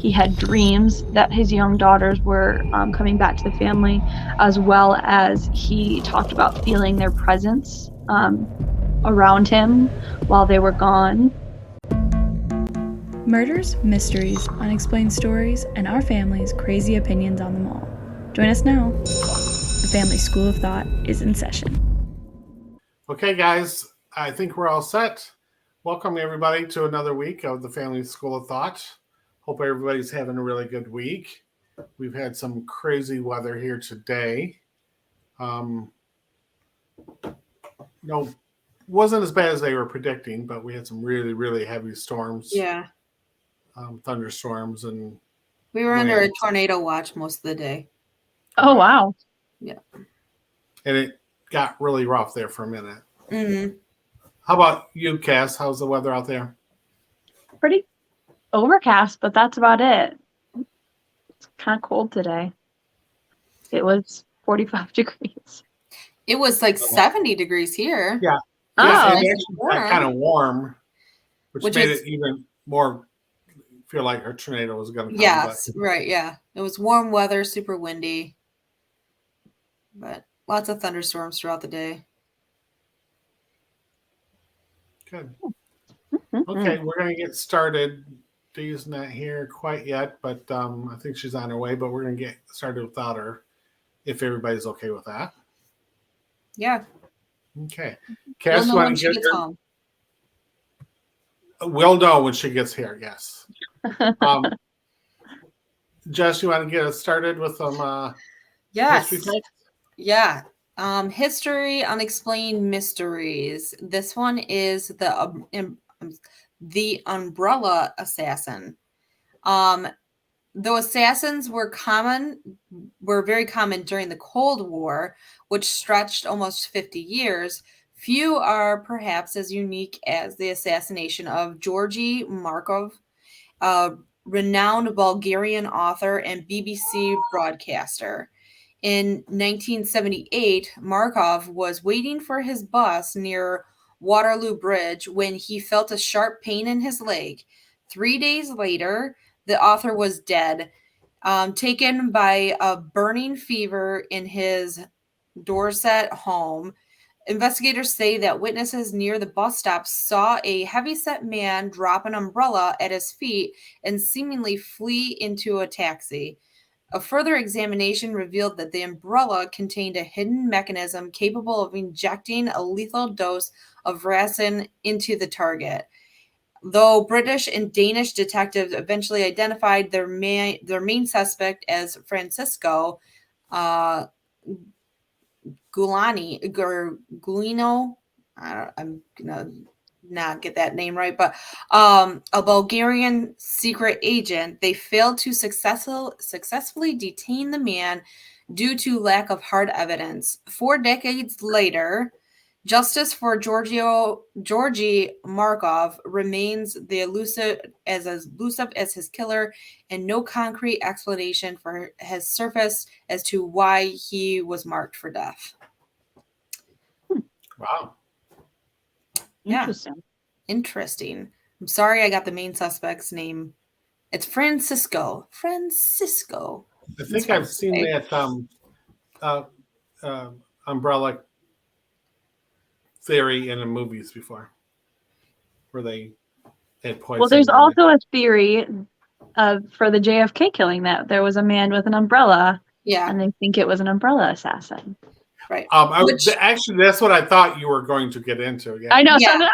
he had dreams that his young daughters were coming back to the family, as well as he talked about feeling their presence around him while they were gone. Murders, mysteries, unexplained stories, and our family's crazy opinions on them all. Join us now. The Family School of Thought is in session. Okay, guys, I think we're all set. Welcome, everybody, to another week of the Family School of Thought. Hope everybody's having a really good week. We've had some crazy weather here today. No, wasn't as bad as they were predicting, but we had some really, really heavy storms. Yeah. Thunderstorms and we were under a tornado watch most of the day. Oh, wow. Yeah. And it got really rough there for a minute. Mm-hmm. How about you, Cass? How's the weather out there? Pretty overcast, but that's about it. It's kind of cold today. It was 45 degrees. It was like 70 degrees here. Yeah. Oh, it actually got kind of warm, which made it even more feel like a tornado was going to come. Yes, right, yeah. It was warm weather, super windy, but lots of thunderstorms throughout the day. Good. Okay, we're going to get started. Dee's not here quite yet, but I think she's on her way, but we're going to get started without her, if everybody's okay with that. Yeah. Okay. Cass, you want to get her? Home. We'll know when she gets here, yes. Jess, you want to get us started with some yes. history facts? Yeah. History Unexplained Mysteries. This one is the umbrella assassin. Though assassins were very common during the Cold War, which stretched almost 50 years, few are perhaps as unique as the assassination of Georgy Markov, a renowned Bulgarian author and BBC broadcaster. In 1978, Markov was waiting for his bus near Waterloo Bridge when he felt a sharp pain in his leg. 3 days later, the author was dead, taken by a burning fever in his Dorset home. Investigators say that witnesses near the bus stop saw a heavyset man drop an umbrella at his feet and seemingly flee into a taxi. A further examination revealed that the umbrella contained a hidden mechanism capable of injecting a lethal dose of resin into the target. Though British and Danish detectives eventually identified their main suspect as Francisco Gulino. I'm gonna not get that name right, but a Bulgarian secret agent, they failed to successfully detain the man due to lack of hard evidence. 4 decades later, justice for Georgy Markov remains elusive as his killer, and no concrete explanation has surfaced as to why he was marked for death. Wow. Interesting. I'm sorry I got the main suspect's name. It's Francisco. I think I've seen that umbrella theory in the movies before, where they had poison. Well, there's also a theory for the JFK killing that there was a man with an umbrella. Yeah. And they think it was an umbrella assassin. Right. Actually, that's what I thought you were going to get into. Yeah. I know. Yeah.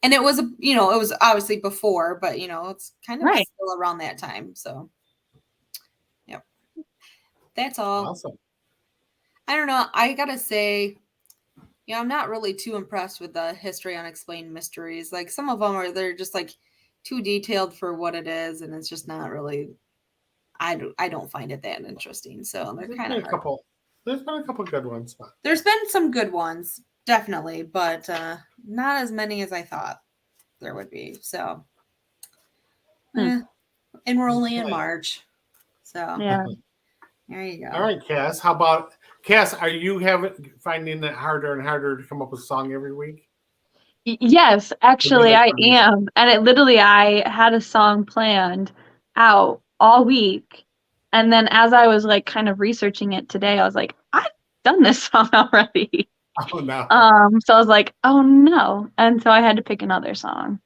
And it was, it was obviously before, but it's kind of still around that time. So, yep. That's all. Awesome. I don't know. I gotta say, I'm not really too impressed with the History Unexplained Mysteries. Like some of them they're just like too detailed for what it is, and it's just not really. I don't find it that interesting. So they're kind of hard. There's been a couple good ones. But... There's been some good ones, definitely, but not as many as I thought there would be. So, and we're only in March, so yeah. There you go. All right, Cass. How about Cass? Are you finding it harder and harder to come up with a song every week? Yes, actually, I am. And I had a song planned out all week. And then as I was like kind of researching it today, I was like, I've done this song already. Oh no. So I was like, oh no. And so I had to pick another song.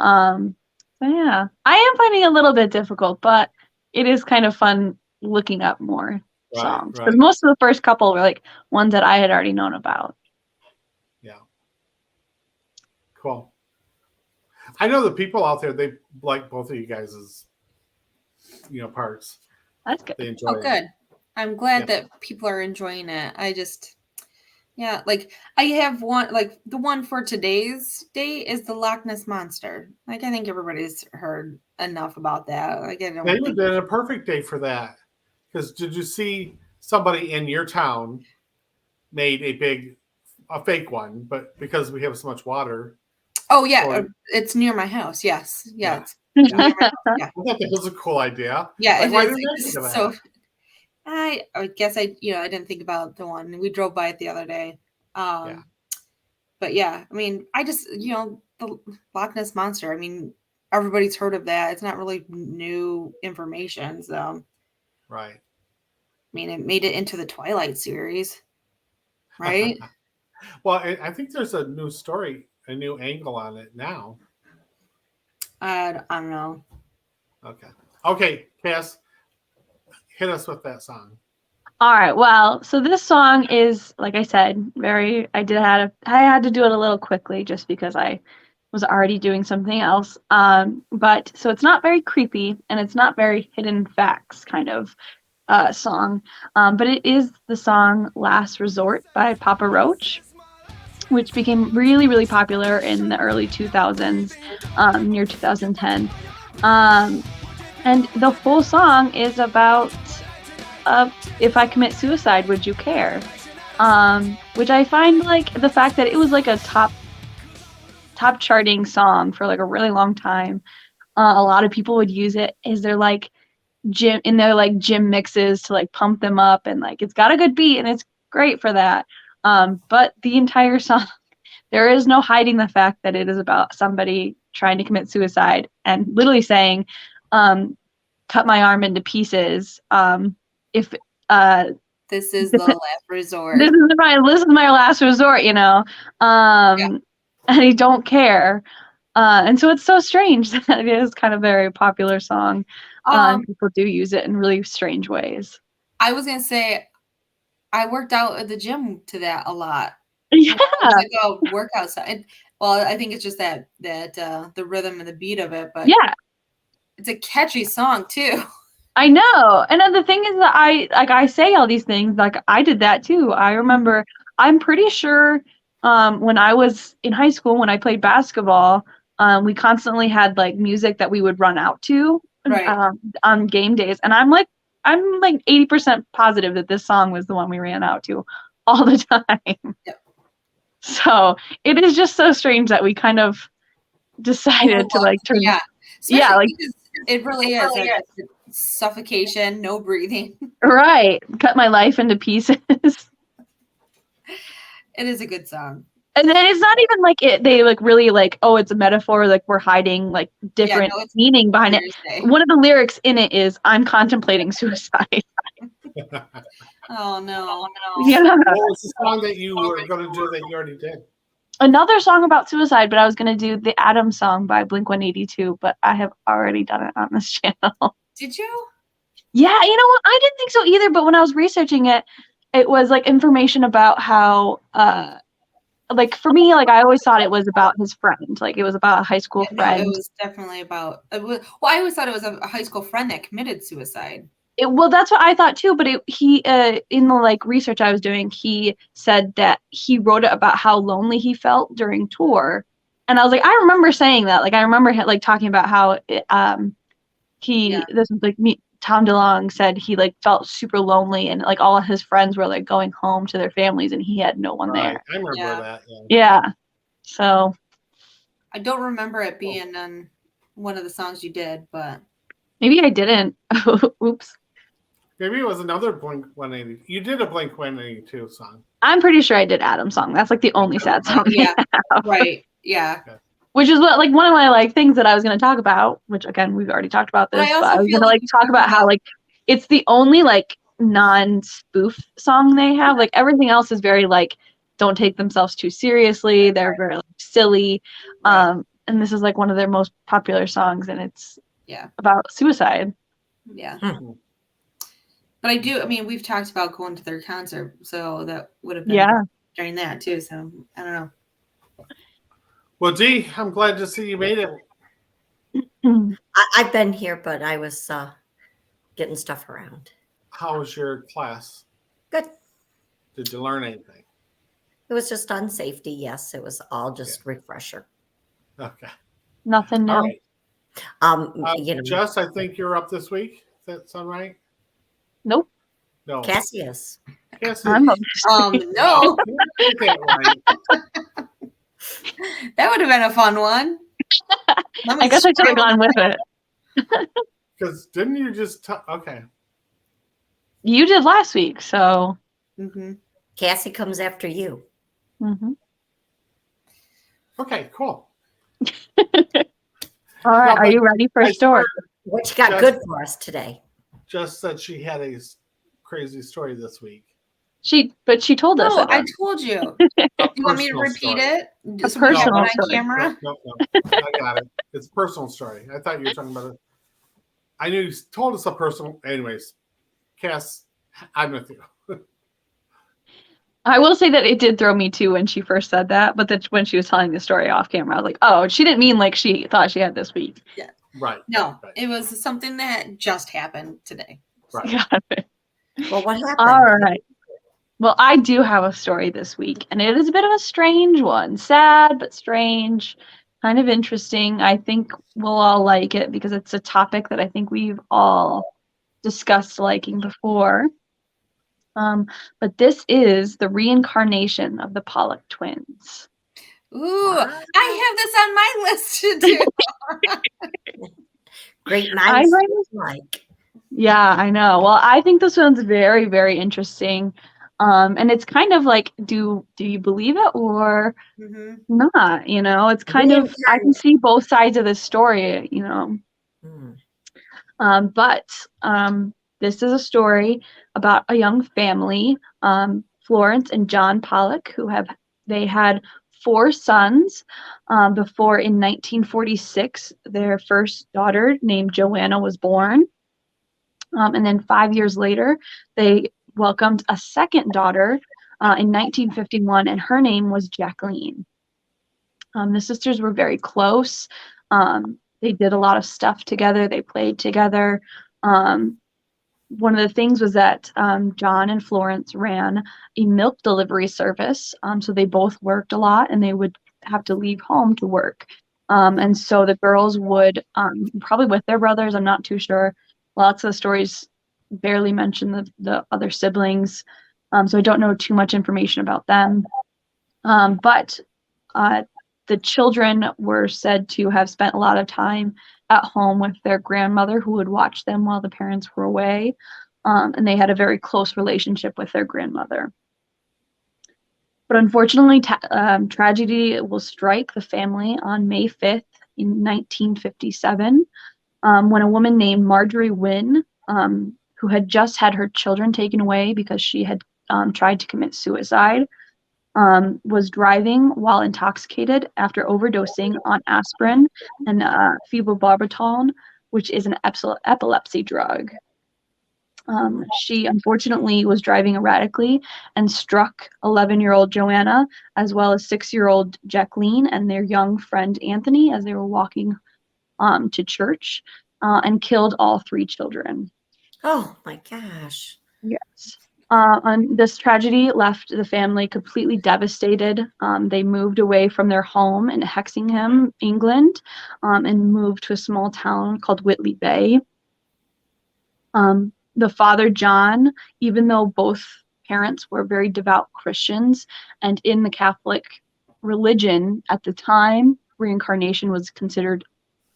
So yeah, I am finding it a little bit difficult, but it is kind of fun looking up more songs because most of the first couple were like ones that I had already known about. Yeah. Cool. I know the people out there, they like both of you guys' parts. That's good. They enjoy Oh, it. good. I'm glad that people are enjoying it. Yeah, like I have one, like the one for today's date is the Loch Ness Monster. Like I think everybody's heard enough about that. Like I don't They think would have been a perfect day for that. Because did you see somebody in your town made a fake one, but because we have so much water. Oh yeah, it's near my house. Yes, yeah. Yeah. It's near my house. Yeah. I thought that was a cool idea. Yeah, like, it why is. didn't I think of that? So I guess I didn't think about the one. We drove by it the other day. Yeah. But yeah, I mean, I just the Loch Ness Monster. I mean, everybody's heard of that. It's not really new information. So Right. I mean, it made it into the Twilight series, right? Well, I think there's a new story, a new angle on it now. I don't know. Okay, Cass, hit us with that song. All right. Well, so this song is, like I said, I had to do it a little quickly just because I was already doing something else. But so it's not very creepy and it's not very hidden facts kind of song. But it is the song Last Resort by Papa Roach, which became really, really popular in the early 2000s, near 2010. And the whole song is about if I commit suicide, would you care? Which I find like the fact that it was like a top charting song for like a really long time. A lot of people would use it as their like gym mixes to like pump them up, and like it's got a good beat and it's great for that. But the entire song, there is no hiding the fact that it is about somebody trying to commit suicide and literally saying, cut my arm into pieces. If this is the last resort. This is my last resort, yeah. And I don't care. And so it's so strange that it is kind of a very popular song. People do use it in really strange ways. I was gonna say, I worked out at the gym to that a lot. Yeah, like a workout song. Well, I think it's just that the rhythm and the beat of it, but yeah, it's a catchy song too. I know. And then the thing is that I say all these things, like I did that too. I remember, I'm pretty sure when I was in high school, when I played basketball, we constantly had like music that we would run out to on game days. And I'm like 80% positive that this song was the one we ran out to all the time. Yep. So it is just so strange that we kind of decided to like turn. Yeah. Yeah, like it really is. Like, suffocation, no breathing. Right. Cut my life into pieces. It is a good song. And then it's not even like they like really like, oh, it's a metaphor, like we're hiding like different meaning behind it. One of the lyrics in it is, I'm contemplating suicide. Oh no. Yeah. What was the song that you were going to do that you already did? Another song about suicide, but I was going to do the Adam song by Blink-182, but I have already done it on this channel. Did you? Yeah, you know what? I didn't think so either, but when I was researching it, it was like information about how like for me, like I always thought it was about his friend. Like it was about a high school friend. No, it was definitely about well, I always thought it was a high school friend that committed suicide. Well, that's what I thought too, but he in the like research I was doing, he said that he wrote it about how lonely he felt during tour. And I was like, I remember saying that. Like I remember like talking about how this was like me, Tom DeLonge said he like felt super lonely and like all of his friends were like going home to their families and he had no one there. I remember that. Yeah. So I don't remember it being on one of the songs you did, but maybe I didn't. Oops. Maybe it was another Blink-182. You did a Blink-182 song. I'm pretty sure I did Adam's song. That's like the only sad song. Yeah. Right. Yeah. Okay. which is what like one of my like things that I was going to talk about, which again we've already talked about But I this, but also I was feel going to like like we talk talked about how about like it's the only like non-spoof song they have. Like everything else is very like don't take themselves too seriously. They're very like, silly. right. And this is like one of their most popular songs, and it's Yeah. about suicide. Yeah. Hmm. But I mean, we've talked about going to their concert, so that would have been Yeah. during that too. So I don't know. Well, Dee, I'm glad to see you made it. I've been here, but I was getting stuff around. How was your class? Good. Did you learn anything? It was just on safety. Yes, it was all just refresher. Okay. Nothing All new. right. You know, Jess, I think you're up this week. Does that sound right? Nope. No. Cassius. Cassie. I'm up. No, You get that right. that would have been a fun one. I guess I should have gone with it. Because didn't you just okay. You did last week, so. Mm-hmm. Cassie comes after you. Mhm. Okay, cool. All right, No, are but you ready for a I story? swear, What you got Just- good for us today? Jess said she had a crazy story this week. But she told us No, it. I told you. A You want me to personal repeat story. it? A So we have personal it on story. camera? No. I got it. It's a personal story. I thought you were talking about it. I knew you told us a personal. Anyways, Cass, I'm with you. I will say that it did throw me too when she first said that, but that when she was telling the story off camera, I was like, oh, she didn't mean like she thought she had this week. Right. No, Right. it was something that just happened today. Right. Got it. Well, what happened? All right. Well, I do have a story this week, and it is a bit of a strange one. Sad, but strange, kind of interesting. I think we'll all like it because it's a topic that I think we've all discussed liking before. But this is the reincarnation of the Pollock twins. Ooh, Wow. I have this on my list to do. Great I minds read like. Yeah, I know. Well, I think this one's very, very interesting. And it's kind of like, do you believe it or Mm-hmm. not? You know, it's kind of I can see both sides of this story, you know. Hmm. But this is a story about a young family, Florence and John Pollock, they had 4 sons before in 1946 their first daughter named Joanna was born. And then 5 years later, they welcomed a second daughter in 1951, and her name was Jacqueline. The sisters were very close. They did a lot of stuff together. They played together. One of the things was that John and Florence ran a milk delivery service. So they both worked a lot and they would have to leave home to work. And so the girls would, probably with their brothers, I'm not too sure. Lots of the stories barely mention the other siblings. So I don't know too much information about them. But the children were said to have spent a lot of time at home with their grandmother who would watch them while the parents were away. And they had a very close relationship with their grandmother. But unfortunately, tragedy will strike the family on May 5th in 1957 when a woman named Marjorie Wynne, who had just had her children taken away because she had tried to commit suicide, was driving while intoxicated after overdosing on aspirin and phenobarbital, which is an epilepsy drug. She unfortunately was driving erratically and struck 11-year-old Joanna as well as 6-year-old Jacqueline and their young friend Anthony as they were walking to church and killed all 3 children. Oh my gosh. Yes. And this tragedy left the family completely devastated. They moved away from their home in Hexingham, England, and moved to a small town called Whitley Bay. The father, John, even though both parents were very devout Christians, and in the Catholic religion at the time, reincarnation was considered,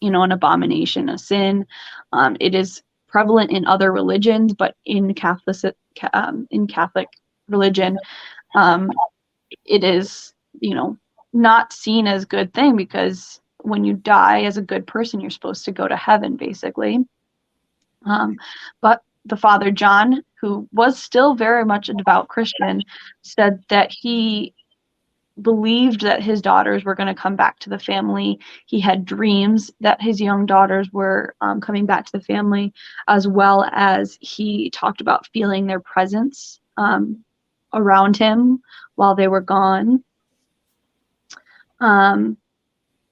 an abomination, a sin. It is prevalent in other religions, but in Catholic religion, it is, not seen as a good thing because when you die as a good person, you're supposed to go to heaven, basically. But the father, John, who was still very much a devout Christian, said that he believed that his daughters were going to come back to the family. He had dreams that his young daughters were coming back to the family, as well as he talked about feeling their presence around him while they were gone.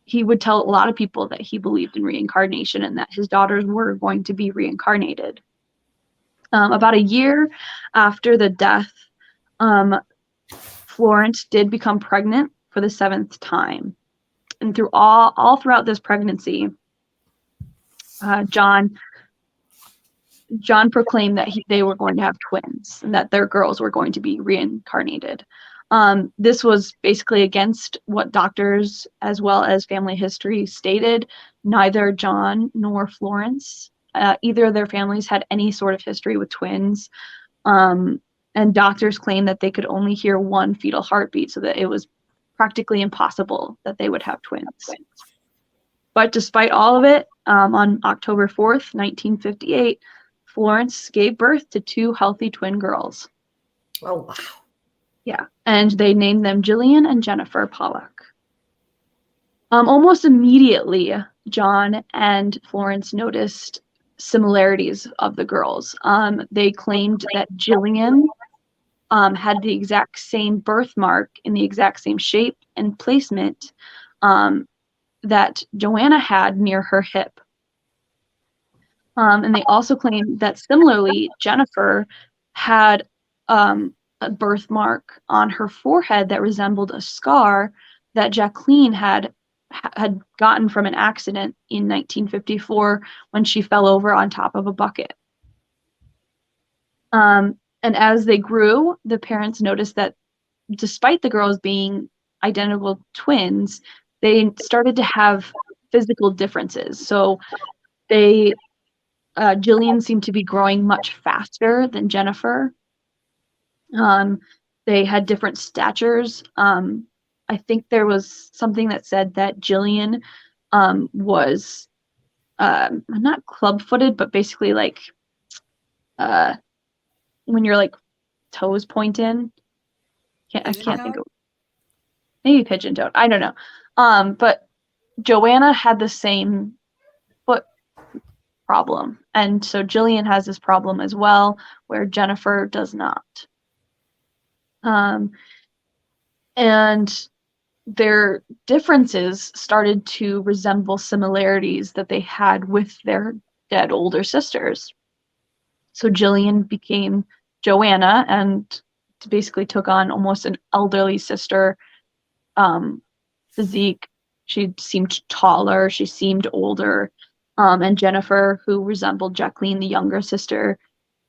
He would tell a lot of people that he believed in reincarnation and that his daughters were going to be reincarnated. About a year after the death, Florence did become pregnant for the 7th time. And through all throughout this pregnancy, John proclaimed that they were going to have twins and that their girls were going to be reincarnated. This was basically against what doctors as well as family history stated. Neither John nor Florence, either of their families, had any sort of history with twins. And doctors claimed that they could only hear one fetal heartbeat, so that it was practically impossible that they would have twins. But despite all of it, on October 4th, 1958, Florence gave birth to 2 healthy twin girls. Oh, wow. Yeah, and they named them Jillian and Jennifer Pollock. Almost immediately, John and Florence noticed similarities of the girls. They claimed that Jillian had the exact same birthmark in the exact same shape and placement that Joanna had near her hip. And they also claimed that similarly, Jennifer had a birthmark on her forehead that resembled a scar that Jacqueline had gotten from an accident in 1954 when she fell over on top of a bucket. And as they grew, the parents noticed that despite the girls being identical twins, they started to have physical differences. So Jillian seemed to be growing much faster than Jennifer. They had different statures. I think there was something that said that Jillian was not club-footed, but basically like when you're like toes pointing. I can't think of, maybe pigeon toed. I don't know. But Joanna had the same foot problem, and so Jillian has this problem as well, where Jennifer does not. And their differences started to resemble similarities that they had with their dead older sisters. So Jillian became Joanna and basically took on almost an elderly sister physique. She seemed taller, she seemed older. And Jennifer, who resembled Jacqueline, the younger sister,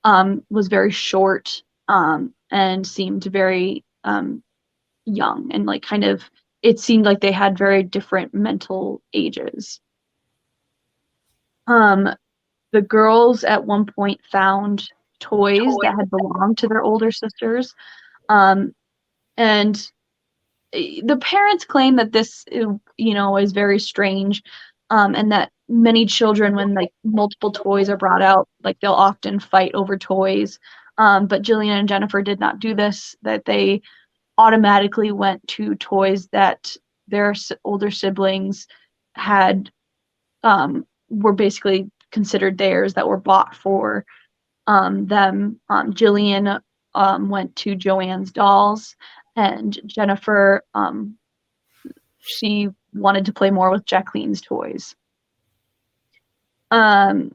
was very short and seemed very young, and like kind of, it seemed like they had very different mental ages. The girls at one point found toys that had belonged to their older sisters. And the parents claim that this, is very strange, and that many children, when like multiple toys are brought out, like they'll often fight over toys. But Jillian and Jennifer did not do this, that they automatically went to toys that their older siblings had, were basically considered theirs, that were bought for them. Jillian went to Joanne's dolls, and Jennifer, she wanted to play more with Jacqueline's toys. And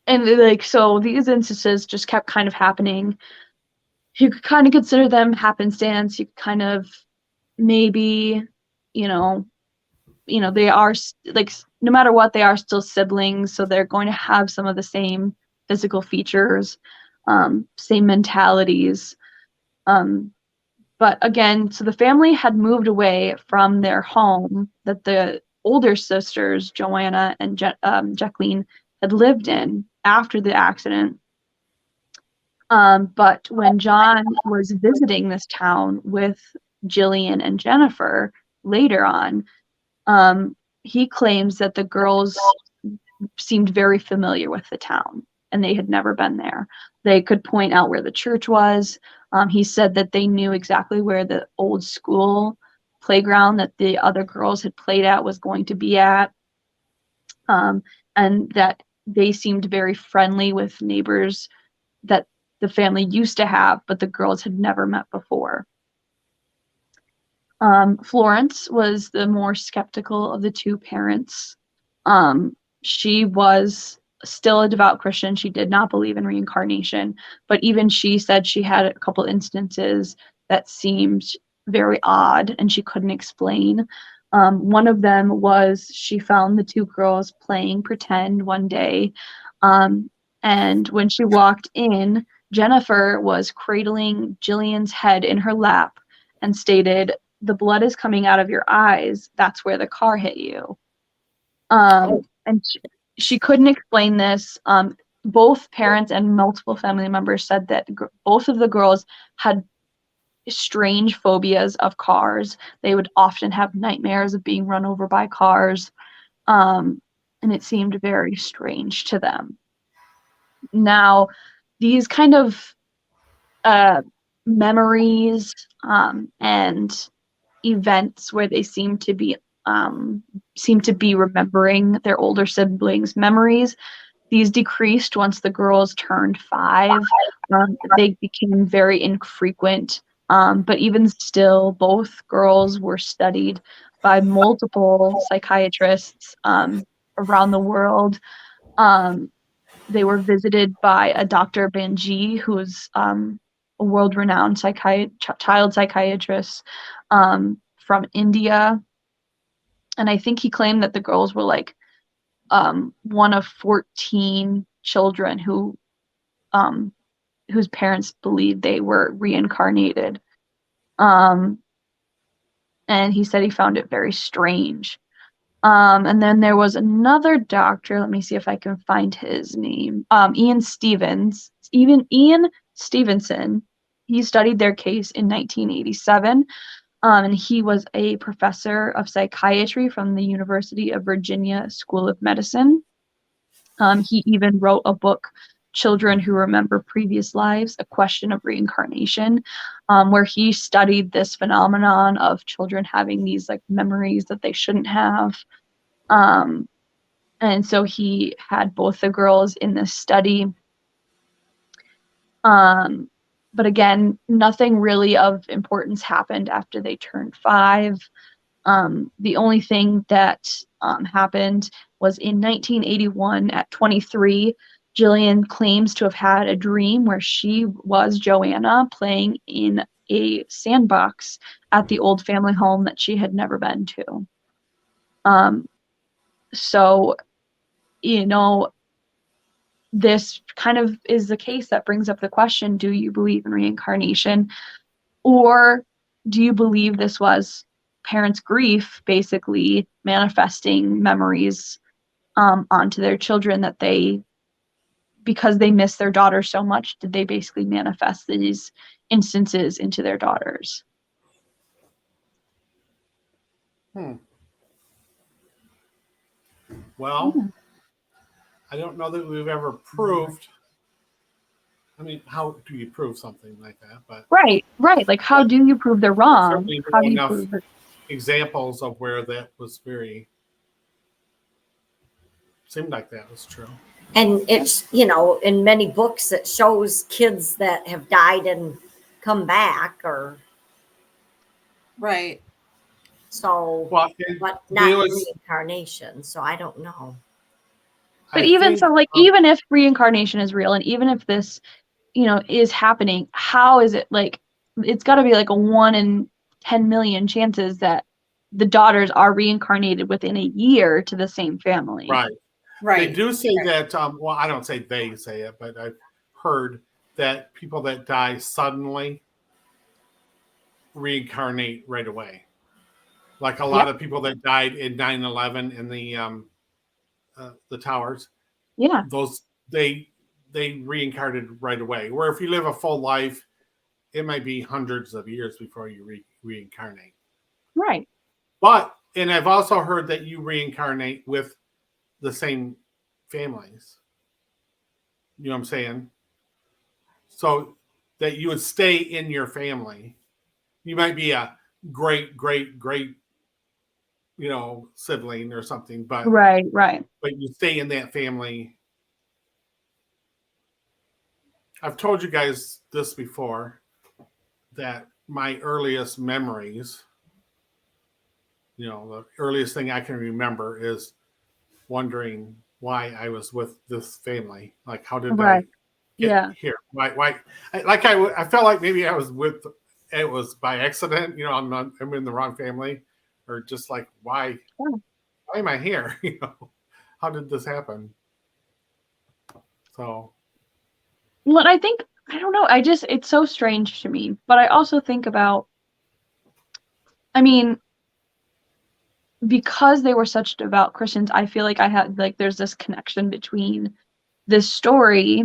like, so these instances just kept kind of happening. You could kind of consider them happenstance. You kind of maybe, they are like, no matter what, they are still siblings, so they're going to have some of the same physical features, same mentalities. But again, so the family had moved away from their home that the older sisters, Joanna and Jacqueline, had lived in after the accident. But when John was visiting this town with Jillian and Jennifer later on, he claims that the girls seemed very familiar with the town and they had never been there. They could point out where the church was. He said that they knew exactly where the old school playground that the other girls had played at was going to be at, and that they seemed very friendly with neighbors that the family used to have, but the girls had never met before. Florence was the more skeptical of the two parents. She was still a devout Christian. She did not believe in reincarnation, but even she said she had a couple instances that seemed very odd and she couldn't explain. One of them was she found the two girls playing pretend one day. And when she walked in, Jennifer was cradling Jillian's head in her lap and stated, "The blood is coming out of your eyes. That's where the car hit you." And she couldn't explain this. Both parents and multiple family members said that both of the girls had strange phobias of cars. They would often have nightmares of being run over by cars. And it seemed very strange to them. Now, these kind of memories and events where they seem to be remembering their older siblings' memories. These decreased once the girls turned 5. They became very infrequent, but even still, both girls were studied by multiple psychiatrists around the world. They were visited by a Dr. Banji, who's a world-renowned child psychiatrist from India. And I think he claimed that the girls were like one of 14 children whose parents believed they were reincarnated. And he said he found it very strange. And then there was another doctor. Let me see if I can find his name. Ian Stevenson. He studied their case in 1987. And he was a professor of psychiatry from the University of Virginia School of Medicine. He even wrote a book, Children Who Remember Previous Lives, A Question of Reincarnation, where he studied this phenomenon of children having these like memories that they shouldn't have. And so he had both the girls in this study. But again, nothing really of importance happened after they turned 5. The only thing that happened was in 1981 at 23, Jillian claims to have had a dream where she was Joanna playing in a sandbox at the old family home that she had never been to. So, this kind of is the case that brings up the question, do you believe in reincarnation? Or do you believe this was parents' grief basically manifesting memories onto their children that because they miss their daughter so much, did they basically manifest these instances into their daughters? Well, I don't know that we've ever proved. I mean, how do you prove something like that? But right. Like, how do you prove they're wrong? How do you prove it? Examples of where that was seemed like that was true. And it's, in many books it shows kids that have died and come back Right. So, well, but not reincarnation. So I don't know. But even if reincarnation is real, and even if this, is happening, how is it like? It's got to be like a 1 in 10 million chances that the daughters are reincarnated within a year to the same family. Right. They do say that. Well, I don't say they say it, but I've heard that people that die suddenly reincarnate right away. Like a lot of people that died in 9/11 in the towers. Yeah. Those they reincarnated right away. Where if you live a full life, it might be hundreds of years before you reincarnate. Right. But And I've also heard that you reincarnate with the same families. You know what I'm saying? So that you would stay in your family. You might be a great, great, great, sibling or something, but Right. you stay in that family. I've told you guys this before, that my earliest memories, the earliest thing I can remember is wondering why I was with this family. Like, how did Right. I get Yeah. here? Why? I felt like maybe I was it was by accident. I'm in the wrong family, or just like, why am I here? How did this happen? So, Well, I think, I don't know. It's so strange to me. But I also think about, I mean, because they were such devout Christians, I feel like there's this connection between this story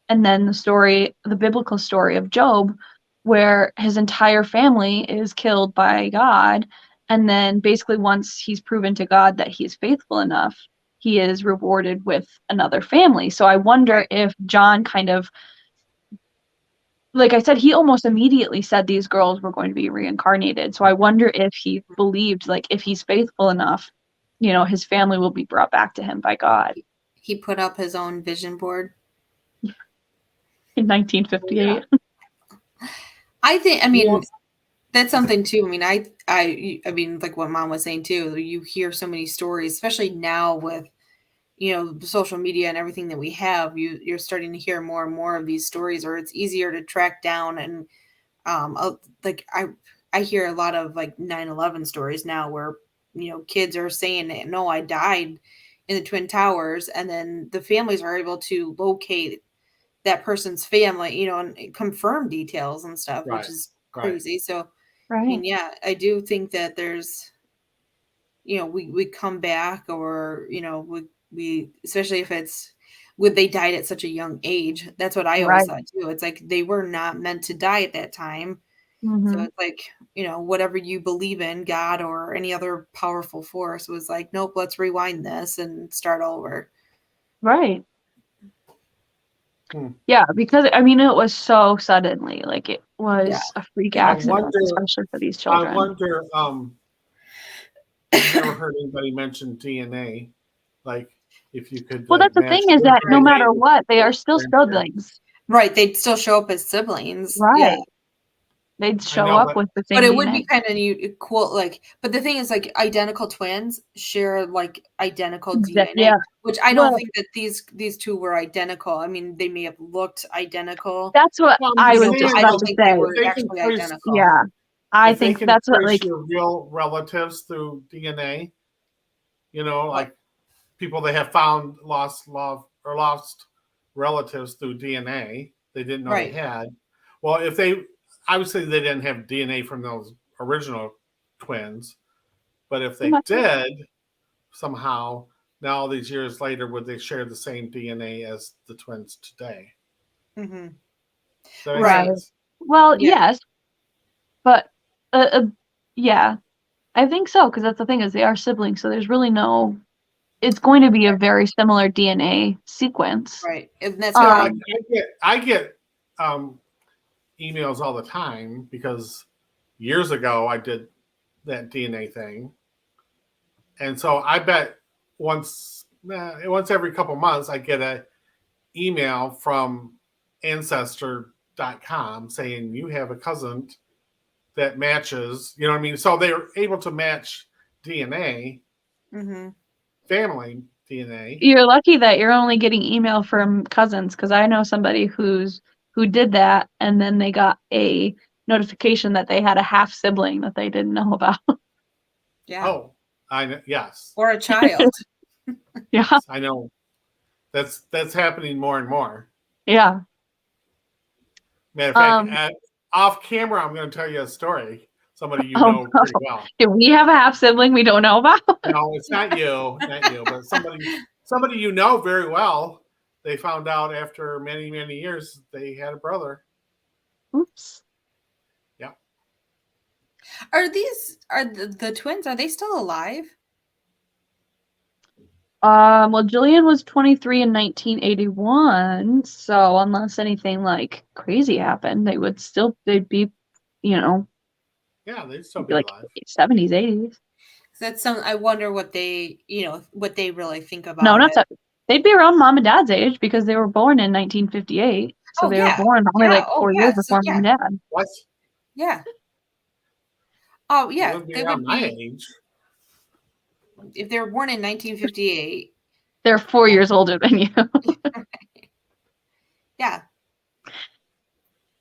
and then the biblical story of Job, where his entire family is killed by God. And then basically, once he's proven to God that he's faithful enough, he is rewarded with another family. So I wonder if John kind of, like I said, he almost immediately said these girls were going to be reincarnated. So I wonder if he believed, like, if he's faithful enough, his family will be brought back to him by God. He put up his own vision board In 1958. I mean, well, that's something too. I mean, I mean, like what Mom was saying too. You hear so many stories, especially now with social media and everything that we have. You're starting to hear more and more of these stories, or it's easier to track down. And like I hear a lot of like 9/11 stories now, where kids are saying, "No, I died in the Twin Towers," and then the families are able to locate that person's family, and confirm details and stuff, which right, is right. crazy. So, I Right. mean, yeah, I do think that there's, we come back, or, we, especially if they died at such a young age. That's what I always Right. thought too. It's like they were not meant to die at that time. So Mm-hmm. it's like, whatever you believe in, God or any other powerful force, was like, nope, let's rewind this and start over. Right. Hmm. Yeah, because I mean, it was so suddenly, like it Yeah. was a freak I accident, wonder. especially for these I children. wonder. I've never heard anybody mention DNA. Like, if you could Well, like that's the match thing, is their that no DNA matter with what, they are still their grandparents. siblings. Right. They'd still show up as siblings. Yeah. Right. They'd I show know, up but with the But same it would be DNA. kind of cool, like. But the thing is, like, identical twins share like identical DNA, Yeah. which I don't Well, think that these two were identical. I mean, they may have looked identical, that's what well, I'm I just was but just saying, I about don't to think they say. if were they can actually trace, identical. Yeah. I if they think can that's what, trace like, your real relatives through DNA, What? like people they have found lost love or lost relatives through DNA they didn't know they Right. had. Well, if they obviously they didn't have DNA from those original twins, but if they did somehow, now all these years later, would they share the same DNA as the twins today? Mm-hmm. Does that make right. sense? Well, Yeah. yes, but yeah, I think so, because that's the thing, is they are siblings, so there's really no. It's going to be a very similar DNA sequence. Right. And that's Yeah, what like Um, I get emails all the time because years ago I did that DNA thing, and so I bet once every couple months I get a email from Ancestor.com saying you have a cousin that matches. You know what I mean? So they're able to match DNA, Mm-hmm. family DNA. you're lucky that you're only getting email from cousins, because I know somebody who did that, and then they got a notification that they had a half sibling that they didn't know about. Yeah. Oh, I know. Yes, Or a child. Yeah, I know. That's happening more and more. yeah. Matter of fact, Um, off camera, I'm going to tell you a story. Somebody you oh know no. pretty well. Do we have a half sibling we don't know about? No, it's not you, but somebody you know very well. They found out after many, many years they had a brother. Oops. Yeah. Are the twins? Are they still alive? Well, Jillian was 23 in 1981, so unless anything like crazy happened, they'd be, you know, Yeah, they'd still be like alive. 70s, 80s. That's some. I wonder what they, what they really think No, about not it. that. They'd be around mom and dad's age because they were born in 1958. So Oh they were yeah, born only yeah. like Oh 4 years yeah. So before mom yeah, and dad. What? yeah. Oh They yeah, would be they around would my be age. if they were born in 1958. They're 4 years older than you. Yeah.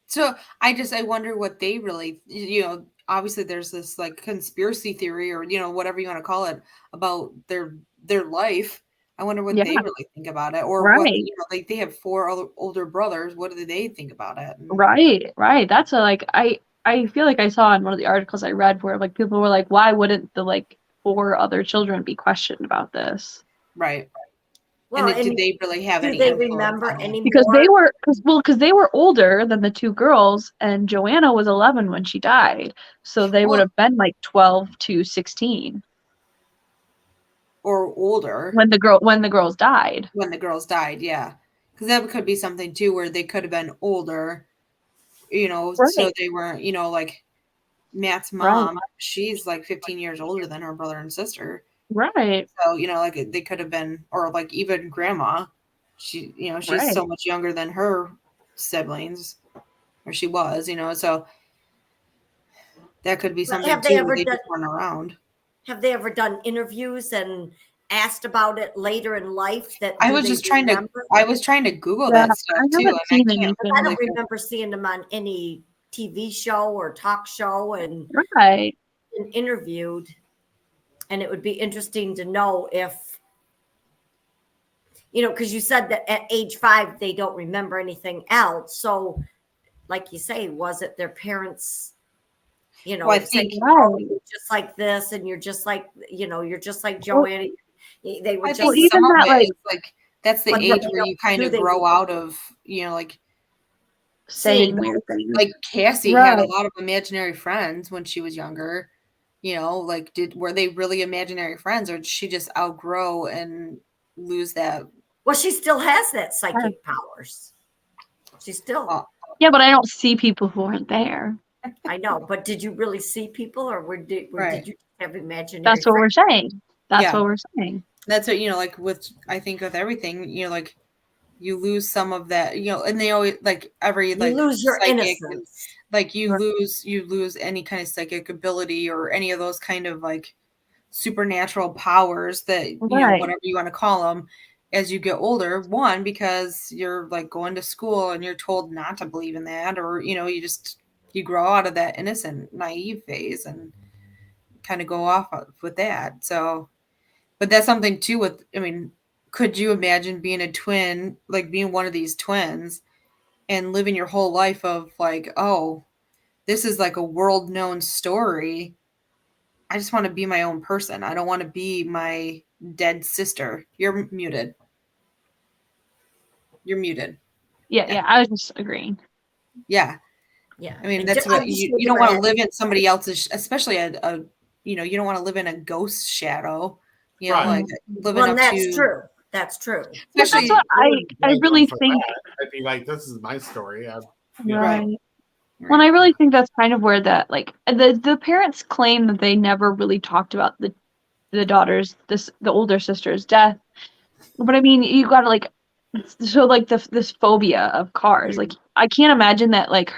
So I wonder what they really, obviously there's this like conspiracy theory or whatever you want to call it about their life. I wonder what Yeah, they really think about it, or what right, like they have four older brothers. What do they think about it? And, right. That's I feel like I saw in one of the articles I read where like people were like, why wouldn't the like four other children be questioned about this? right. Well, And did and they really have do any they influence remember on it? any Because more? they were older than the two girls, and Joanna was 11 when she died, so they would Well, have been like 12 to 16 or older when the girls died. when the girls died, yeah. Because that could be something too, where they could have been older, so Right, they weren't, like Matt's right, mom, she's like 15 years older than her brother and sister. right, So, like they could have been, or like even grandma, she's right. so much younger than her siblings, or she was, so that could be But something too where they just weren't around. have they ever done interviews and asked about it later in life? That I do was they just trying to, remember? I was trying to Google Yeah, that I stuff too, and haven't I seen can't I anything. really don't remember seeing them on any TV show or talk show and Right. been interviewed. And it would be interesting to know if, because you said that at age 5, they don't remember anything else. So, like you say, was it their parents, Well, I saying, think, oh, Right. you're just like this and you're just like, you're just like Well, Joanna. They were I well, think just, some even of that it like is like that's the but age where you kind do of they grow out of, like seeing saying weird things. like Cassie had a Right. lot of imaginary friends when she was younger. Like were they really imaginary friends, or did she just outgrow and lose that? Well, she still has that Right. psychic powers. She still, Uh, Yeah, but I don't see people who aren't there. I know. But did you really see people, or right. did you have imaginary That's what friends? we're saying. That's Yeah. what we're saying. That's what, like I think with everything, like you lose some of that, and they always like every You like lose your psychic, innocence. like Right. you lose any kind of psychic ability or any of those kind of like supernatural powers that, Right. whatever you want to call them, as you get older. One, because you're like going to school and you're told not to believe in that, or you grow out of that innocent naive phase and kind of go off with that. So, but that's something too with, I mean, could you imagine being a twin, like being one of these twins and living your whole life of like, oh, this is like a world known story. I just want to be my own person. I don't want to be my dead sister. You're muted. You're muted. Yeah, Yeah. yeah. I was just agreeing. Yeah. Yeah. I mean, And that's I what just you shake don't my want to head. live in somebody else's, especially you don't want to live in a ghost shadow, Right. like Mm. living Well, up that's to, true. That's true. Well, that's especially, what I wouldn't I blame them really for think. that. I'd be like, this is my story. right. Right. Well, and Right. I really think that's kind of where that like the parents claim that they never really talked about the daughter's the older sister's death. But I mean, you gotta like so like this phobia of cars. Like I can't imagine that like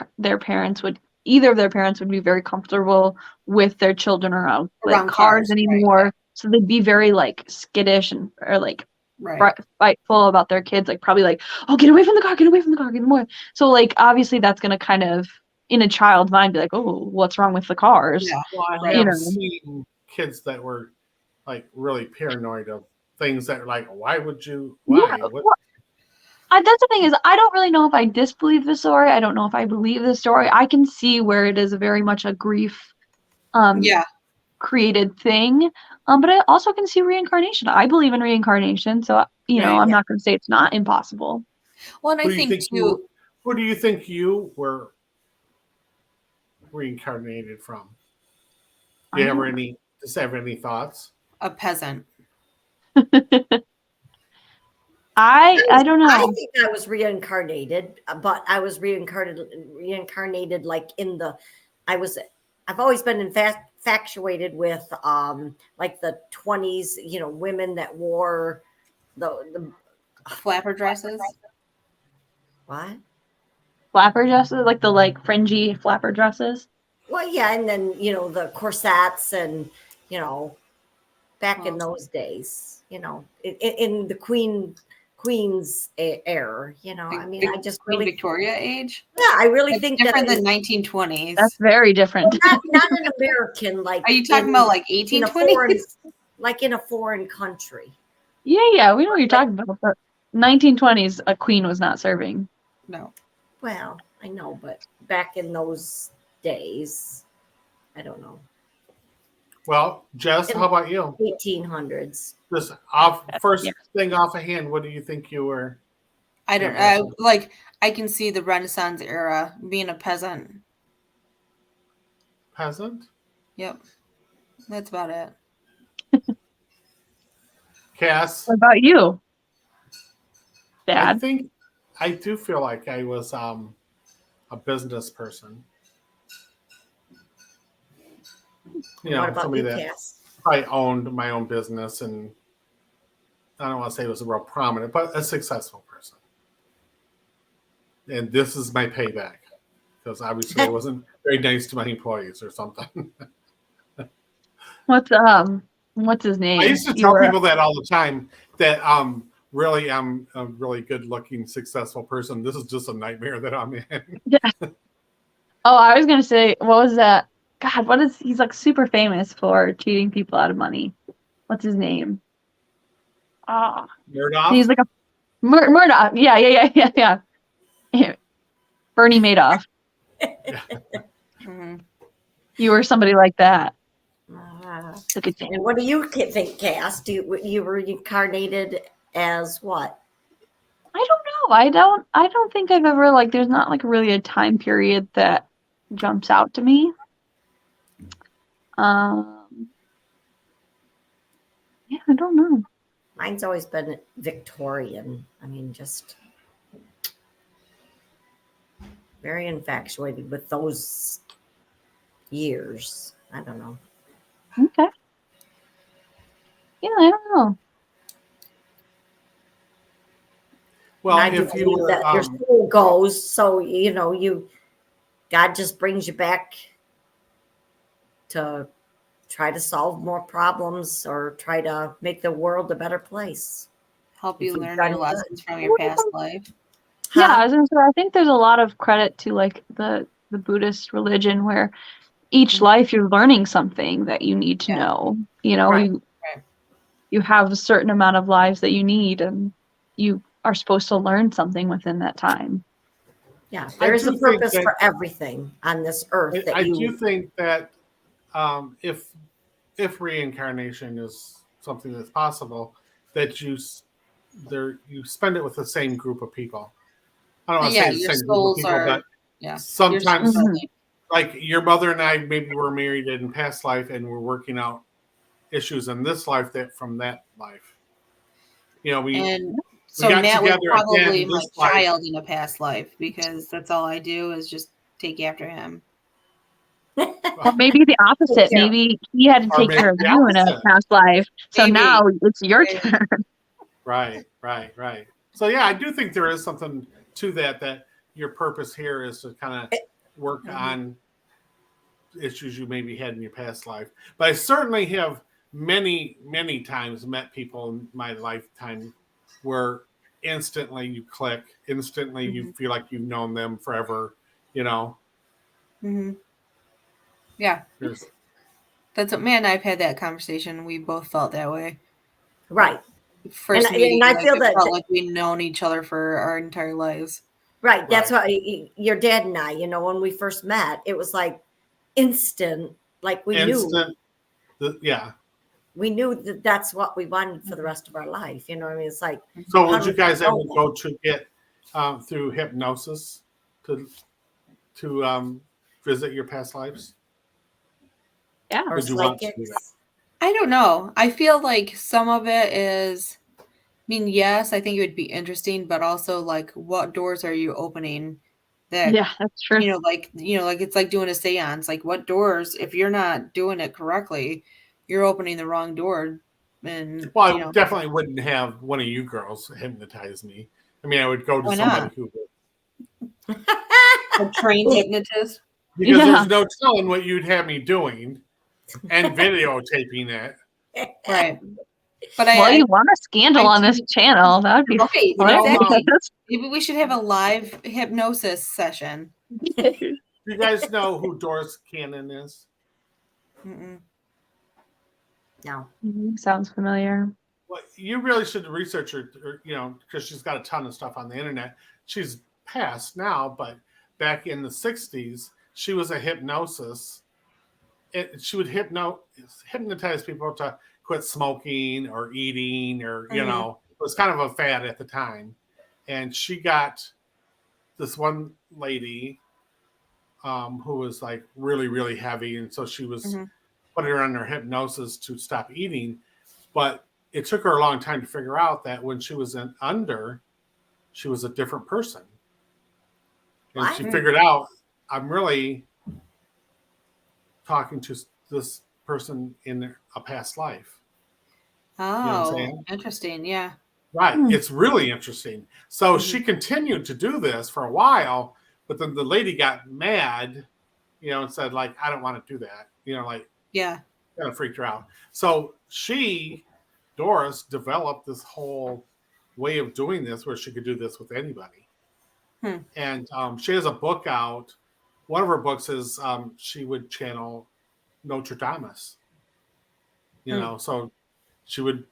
either of their parents would be very comfortable with their children around like Around cars cars. Right. anymore. So they'd be very like skittish and or like Right. spiteful about their kids. Like probably like, oh, get away from the car, get away from the car, get more. So like obviously that's gonna kind of in a child's mind be like, oh, what's wrong with the cars? Yeah. Well, I Right. You have know. seen kids that were like really paranoid of things that are like, why would you? Why? Yeah. What? Well, that's the thing is, I don't really know if I disbelieve the story. I don't know if I believe the story. I can see where it is very much a grief um Yeah. created thing. But I also can see reincarnation. I believe in reincarnation, so Right. I'm Yeah. not going to say it's not impossible. Well, and I Who do you think think too, you? Who do you think you were reincarnated from? Do you have any thoughts? A peasant. I don't I know. think I was reincarnated, but I was reincarnated like in the. I've always been infatuated with like the 20s, women that wore the Flapper dresses. what? Flapper dresses, like the fringy flapper dresses. Well, yeah, and then the corsets and back in Well, those days, in the Queen's era, I mean, I just Queen really, Victoria age. yeah, I really It's think that different it than was 1920s. That's very different. not an American Are you talking about like in a foreign 1820s? like in a foreign country. Yeah, we know what you're talking about. But 1920s, a queen was not serving. No. Well, I know, but back in those days, I don't know, Well, Jess, how about you? 1800s. Just Yeah. first thing off of hand, what do you think you were? I don't know. Like, I can see the Renaissance era being a peasant. Peasant? Yep. That's about it. Cass? What about you, I Dad? think I do feel like I was a business person. What about Somebody you, that Cass? probably owned my own business, and I don't want to say it was a real prominent, but a successful person. And this is my payback because obviously I wasn't very nice to my employees or something. What's his I name? used to You tell were people that all the time that really I'm a really good looking successful person. This is just a nightmare that I'm in. Oh, I was gonna say, what was that? God, he's like super famous for cheating people out of money. What's his name? Ah, he's Murdoch? like a Murdoch. Yeah. Bernie Madoff. Mhm. You were somebody like that. Look at And what do you think, Cass? You were reincarnated as what? I don't know. I don't think I've ever there's not really a time period that jumps out to me. Yeah, I don't know. Mine's always been Victorian. I mean, just very infatuated with those years. I don't know. Okay. Yeah, I don't know. Well, I do if you believe were, that your soul goes, so God just brings you back to try to solve more problems or try to make the world a better place. Help you If you've learn done your good. lessons from your past life. Yeah, Huh? I was gonna say I think there's a lot of credit to the Buddhist religion where each life you're learning something that you need to Yeah. know. Right. You have a certain amount of lives that you need, and you are supposed to learn something within that time. Yeah, I there is a do think purpose that for everything on this earth that I you. do think that if reincarnation is something that's possible, that you spend it with the same group of people. I don't want to Yeah, say the your same group of souls people, are. but Yeah. Your sometimes souls are Mhm. like your mother and I maybe were married in past life and we're working out issues in this life that from that life. We And we so got Matt was together probably again my this life. child in a past life because that's all I do is just take after him. Or maybe the opposite. Yeah. Maybe he had to Or take maybe care of the you in a opposite. past life, so Maybe. now it's your Maybe. turn. Right. So yeah, I do think there is something to that your purpose here is to kind of work on issues you maybe had in your past life. But I certainly have many times met people in my lifetime where instantly you click, instantly you feel like you've known them forever. Mm-hmm. Yeah, There's that's what Matt and I've had that conversation. We both felt that way. Right. First And meeting, I feel it that felt like we'd known each other for our entire lives. right. That's Right. why your dad and I, when we first met, it was like instant. Like we knew yeah. that that's what we wanted for the rest of our life. I mean, it's like. So how would do you we guys ever know that? go to get through hypnosis to visit your past lives? Yeah. or Would you want to do that? psychics? I don't know. I feel like some of it is, I mean, yes, I think it would be interesting, but also like what doors are you opening that, Yeah, that's true. like it's like doing a seance. Like what doors, if you're not doing it correctly, you're opening the wrong door. And Well, I definitely wouldn't have one of you girls hypnotize me. I mean, I would go to Why somebody not? who would, A trained hypnotist. because Yeah. there's no telling what you'd have me doing and videotaping it. Right. But Well, I you want a scandal on this channel. That would be right, hilarious. exactly. Maybe we should have a live hypnosis session. Do you guys know who Doris Cannon is? Mm-mm. No. Sounds familiar. Well, you really should research her, because she's got a ton of stuff on the internet. She's passed now, but back in the 60s, she was a hypnosis. She would hypnotize people to quit smoking or eating, or, it was kind of a fad at the time. And she got this one lady who was like really, really heavy. And so she was putting her under hypnosis to stop eating. But it took her a long time to figure out that when she was under, she was a different person. And she figured out, I'm really talking to this person in a past life. Oh, you know what I'm saying? Interesting. Yeah. Right. It's really interesting. So she continued to do this for a while, but then the lady got mad, and said, like, I don't want to do that. Yeah. Kind of freaked her out. So Doris developed this whole way of doing this where she could do this with anybody. And she has a book out. One of her books is she would channel Notre Dame. So she would,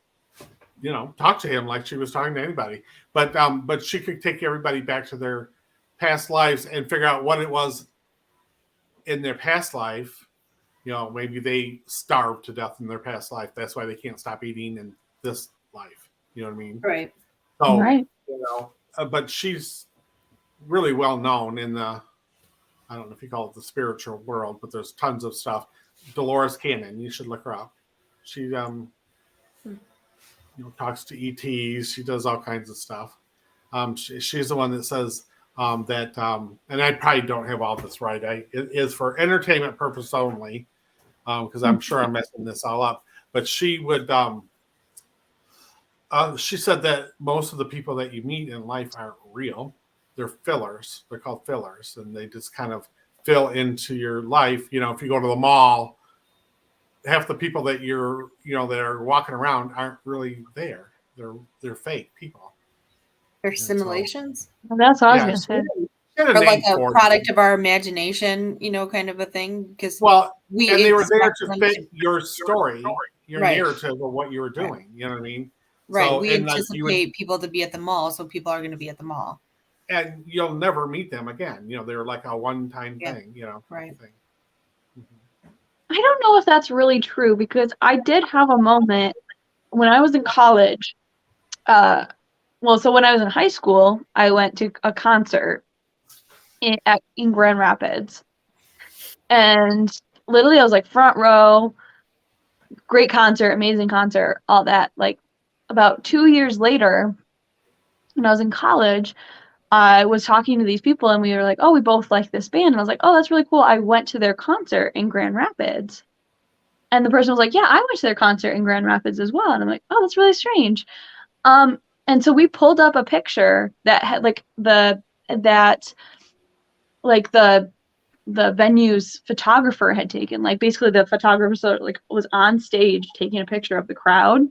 talk to him like she was talking to anybody. But she could take everybody back to their past lives and figure out what it was in their past life. Maybe they starved to death in their past life. That's why they can't stop eating in this life. You know what I mean? Right. So, Right. But she's really well known in the, I don't know if you call it the spiritual world, but there's tons of stuff. Dolores Cannon, you should look her up. She, talks to ETs. She does all kinds of stuff. She's the one that says that, and I probably don't have all this right. It is for entertainment purpose only, because I'm sure I'm messing this all up. But she would, she said that most of the people that you meet in life aren't real. They're fillers. They're called fillers, and they just kind of fill into your life. If you go to the mall, half the people that you're, that are walking around aren't really there. They're fake people. They're simulations. That's what I was going to say. Or like a product of our imagination, kind of a thing. Because they were there to fit your story, your narrative of what you were doing. Right. You know what I mean? Right. So, we anticipate people to be at the mall, so people are going to be at the mall. And you'll never meet them again. They're like a one-time thing, Right. Thing. I don't know if that's really true, because I did have a moment when I was in college. So when I was in high school, I went to a concert in Grand Rapids. And literally I was like front row, great concert, amazing concert, all that. Like about 2 years later, when I was in college, I was talking to these people and we were like, oh, we both like this band. And I was like, oh, that's really cool. I went to their concert in Grand Rapids. And the person was like, yeah, I went to their concert in Grand Rapids as well. And I'm like, oh, that's really strange. And so we pulled up a picture that had the venue's photographer had taken. Like basically the photographer was on stage taking a picture of the crowd.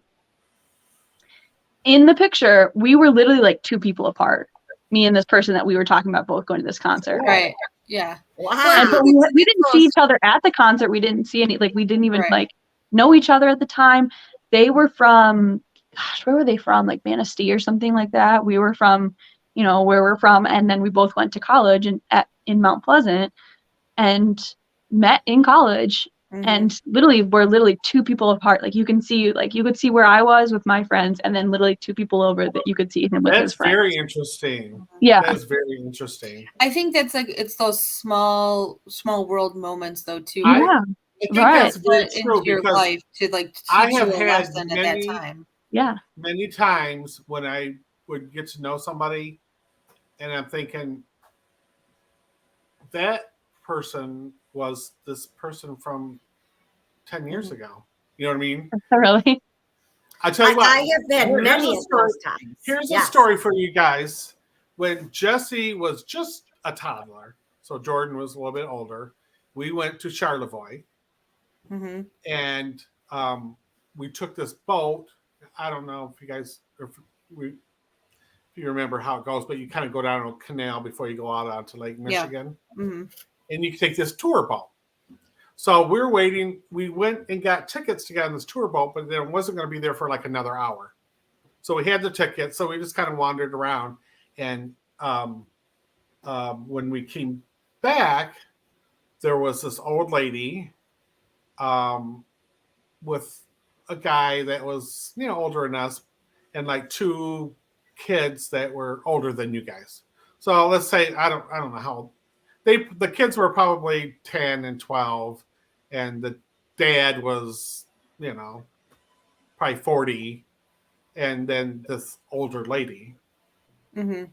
In the picture, we were literally like two people apart. Me and this person that we were talking about both going to this concert. Right. Yeah. Wow. And so we didn't see each other at the concert. We didn't see any, we didn't even know each other at the time. They were from, where were they from? Like Manistee or something like that. We were from, where we're from. And then we both went to college in Mount Pleasant and met in college. Mm-hmm. And literally we're two people apart. Like you could see where I was with my friends, and then literally two people over that you could see him with his friends. That's very interesting. Yeah. That's very interesting. I think that's it's those small world moments though too. I think Right. that's very Put true into your because life to like I teach have you a had lesson at that time. Yeah. many times when I would get to know somebody and I'm thinking that person was this person from 10 years ago. You know what I mean? Really. I tell you what, I have had here's many a of story. those times. Here's a Yes. story for you guys. When Jesse was just a toddler, so Jordan was a little bit older, we went to Charlevoix Mm-hmm. and we took this boat. I don't know if you guys, if you remember how it goes, but you kind of go down a canal before you go out onto Lake Michigan, Mm-hmm. and you can take this tour boat. So we're waiting. We went and got tickets to get on this tour boat, but then it wasn't going to be there for like another hour. So we had the ticket. So we just kind of wandered around. And when we came back, there was this old lady with a guy that was, older than us, and like two kids that were older than you guys. So let's say I don't know how old the kids were probably 10 and 12, and the dad was, probably 40, and then this older lady. Mm-hmm.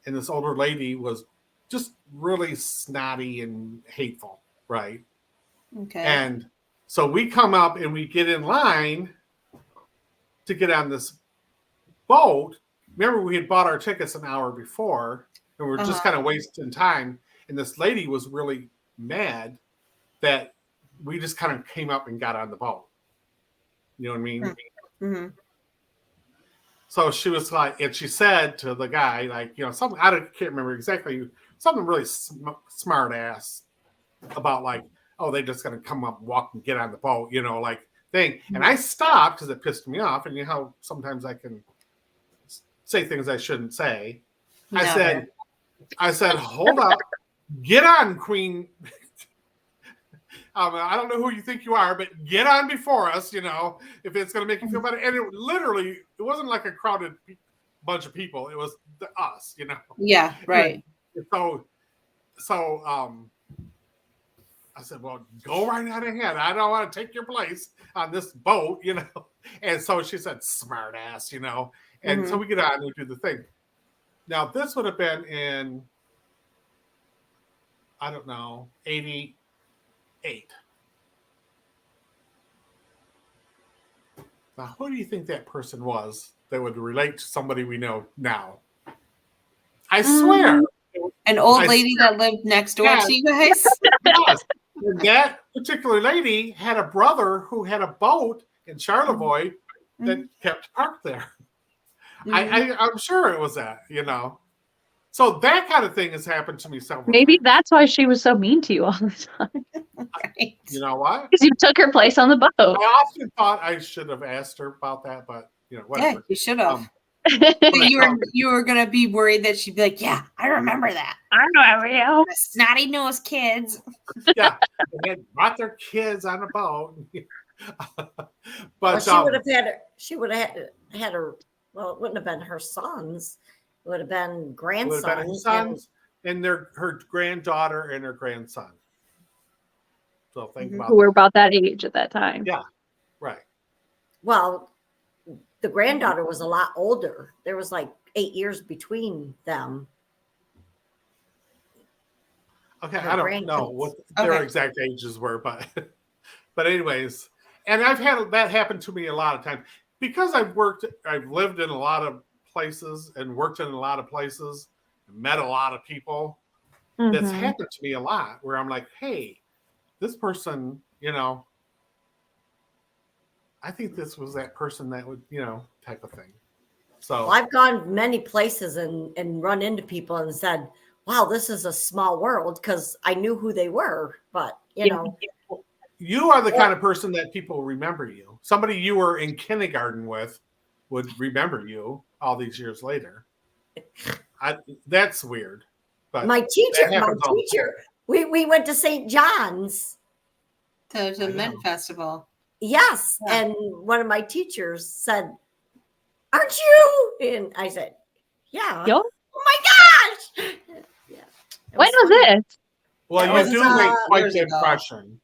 And this older lady was just really snotty and hateful, right? Okay. And so we come up and we get in line to get on this boat. Remember, we had bought our tickets an hour before, and we were just kind of wasting time. And this lady was really mad that we just kind of came up and got on the boat. You know what I mean? Mm-hmm. So she was like, and she said to the guy, like, something, can't remember exactly, something really smart ass about like, oh, they just gonna come up, walk, and get on the boat, like thing. And I stopped because it pissed me off. And you know how sometimes I can say things I shouldn't say. Never. I said, hold up, get on, Queen. I don't know who you think you are, but get on before us, if it's going to make you feel better. And it wasn't like a crowded bunch of people. It was us, Yeah, right. So I said, well, go right out ahead. I don't want to take your place on this boat, And so she said, smart ass, And so we get on and do the thing. Now, this would have been in, I don't know, 88. Now, who do you think that person was that would relate to somebody we know now? I swear. An old lady that lived next door to you guys? Yes. And that particular lady had a brother who had a boat in Charlevoix that kept parked there. I'm sure it was that, So that kind of thing has happened to me several Maybe times. that's why she was so mean to you all the time. Right. You know what? Because you took her place on the boat. I often thought I should have asked her about that, but whatever. Yeah, you should have. You were gonna be worried that she'd be like, "Yeah, I remember that. I remember you." The snotty nosed kids." Yeah, they had brought their kids on a boat. But she would have had her. Well, it wouldn't have been her sons. It would have been grandsons. Would have been her sons and her granddaughter and her grandson. So think about who were about that age at that time. Yeah, right. Well, the granddaughter was a lot older. There was like 8 years between them. Okay, I don't know what their exact ages were, but anyways, and I've had that happen to me a lot of times because I've lived in a lot of places and worked in a lot of places, and met a lot of people. That's happened to me a lot where I'm like, hey, this person, I think this was that person that would, type of thing. So well, I've gone many places and run into people and said, wow, this is a small world, because I knew who they were. But, you are the kind of person that people remember you. Somebody you were in kindergarten with would remember you all these years later. That's weird. But my teacher, we went to St. John's. To the Mint Festival. Yes. Yeah. And one of my teachers said, aren't you? And I said, yeah. Yo? Oh my gosh. Yeah. When was this? Well, you do make quite the impression.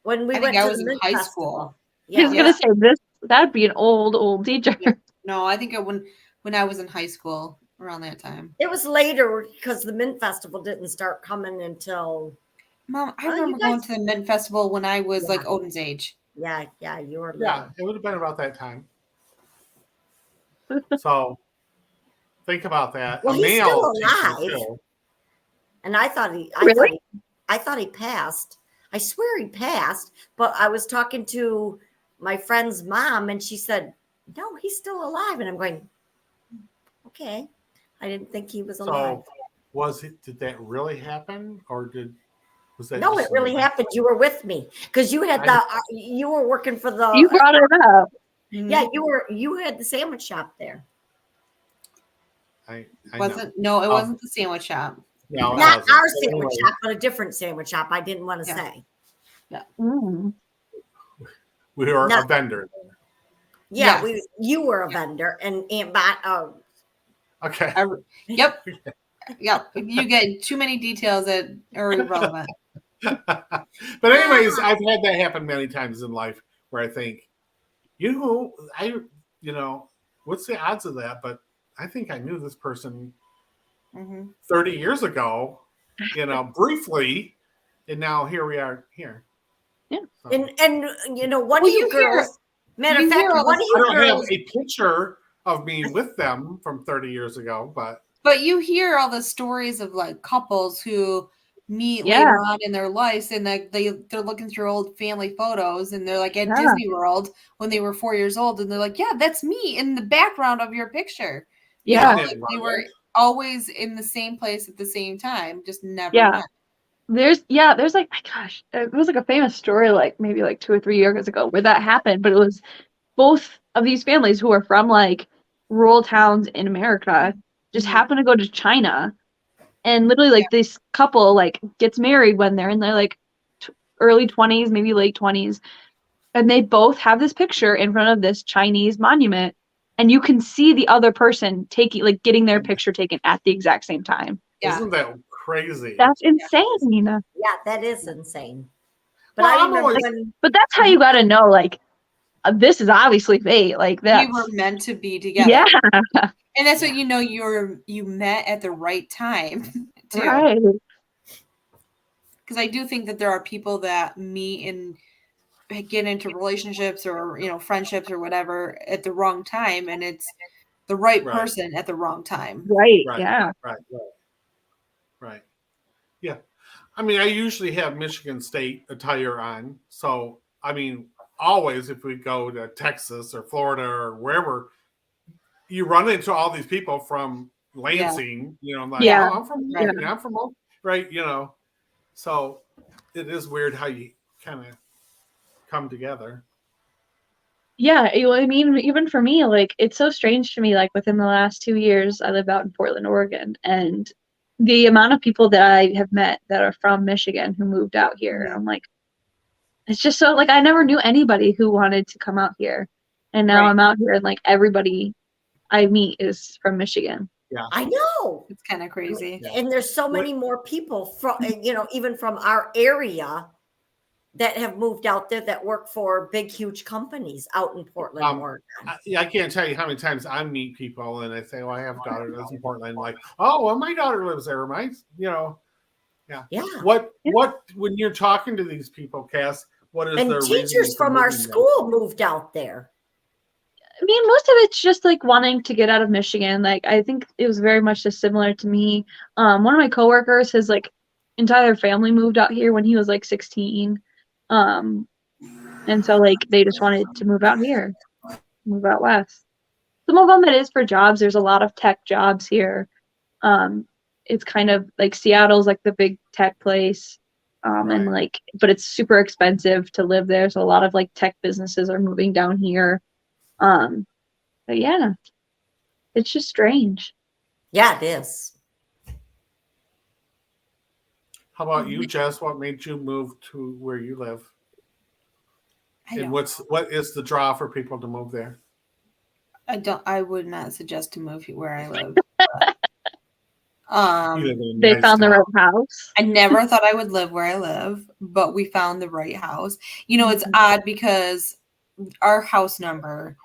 when we I went think I to was the in Mint high Festival. school. I was Yeah. gonna say this. That'd be an old teacher. Yeah. No, I think when I was in high school around that time. It was later because the Mint Festival didn't start coming until. Mom, I Oh, you remember guys- going to the Mint Festival when I was Yeah. like Odin's age. Yeah, you were Yeah, little. it would have been about that time. So think about that. Well, A he's still male teacher alive. too. And I thought Really? he passed. I swear he passed, but I was talking to my friend's mom and she said, "No, he's still alive." And I'm going, "Okay." I didn't think he was alive. So did that really happen, or was that No, just it really happened. You were with me because you had you were working for the You brought it up. yeah, you had the sandwich shop there. I know. Wasn't no, it wasn't the sandwich shop. No, it Not wasn't. our But sandwich anyway, shop, but a different sandwich shop. I didn't want to Yeah. say. Mm. we were No. a vendor. Yeah, Yes. you were a vendor and Aunt Bot. Okay. Yep. Yep. You get too many details that are irrelevant. But anyways, I've had that happen many times in life where I think, what's the odds of that? But I think I knew this person Mhm. 30 years ago, briefly, and now here we are here. Yeah. So, And one Well, of you you hear- girls. Matter you of fact, hear all one of this- you I don't girls. have a picture of me with them from 30 years ago, but But you hear all the stories of like couples who meet Yeah. later on in their lives and like they're looking through old family photos and they're like at Yeah. Disney World when they were 4 years old and they're like, yeah, that's me in the background of your picture. You Yeah. know, like they were always in the same place at the same time, just never Yeah. met. There's like, gosh, it was like a famous story like maybe like 2 or 3 years ago where that happened, but it was both of these families who are from like rural towns in America just Mhm. happen to go to China, and literally like this couple like gets married when they're in their like early 20s, maybe late 20s, and they both have this picture in front of this Chinese monument, and you can see the other person getting their picture taken at the exact same time. Yeah. isn't that crazy? That's insane. Yeah, that is insane. But Well, I I'm remember always- when. But that's how you got to know like this is obviously fate. Like We that's were meant to be together. yeah, And that's what you met at the right time too. right. Because I do think that there are people that meet and get into relationships or friendships or whatever at the wrong time, and it's the right Right. person at the wrong time. Right. Right. Yeah. Right. Yeah. I mean, I usually have Michigan State attire on. So, I mean, always if we go to Texas or Florida or wherever, you run into all these people from Lansing, I'm like, Yeah. oh, I'm from Yeah. Lansing, I'm from, right, So it is weird how you kind of come together. Yeah. I mean, even for me, like it's so strange to me. Like within the last 2 years, I live out in Portland, Oregon, and the amount of people that I have met that are from Michigan who moved out here, I'm like, it's just so like I never knew anybody who wanted to come out here, and now Right. I'm out here and like everybody I meet is from Michigan. I know. It's kind of crazy. Yeah. And there's so many more people from, even from our area that have moved out there that work for big, huge companies out in Portland, Oregon. I can't tell you how many times I meet people and they say, "Oh, I have a daughter that lives in Portland." Like, "Oh, well, my daughter lives there." Yeah. What when you're talking to these people, Cass? What is And their reasoning teachers for from our moving there? school moved out there. I mean, most of it's just like wanting to get out of Michigan. Like I think it was very much just similar to me. One of my coworkers, his like entire family moved out here when he was like 16. And so like they just wanted to move out here, move out west. Some of them it is for jobs. There's a lot of tech jobs here. It's kind of like Seattle's like the big tech place. And like, but it's super expensive to live there. So a lot of like tech businesses are moving down here. But yeah, it's just strange. Yeah, it is. How about you, Jess? What made you move to where you live? And what is the draw for people to move there? I would not suggest to move where I live. You live in a They nice found the town. right house. I never thought I would live where I live, but we found the right house. You know, it's odd because our house number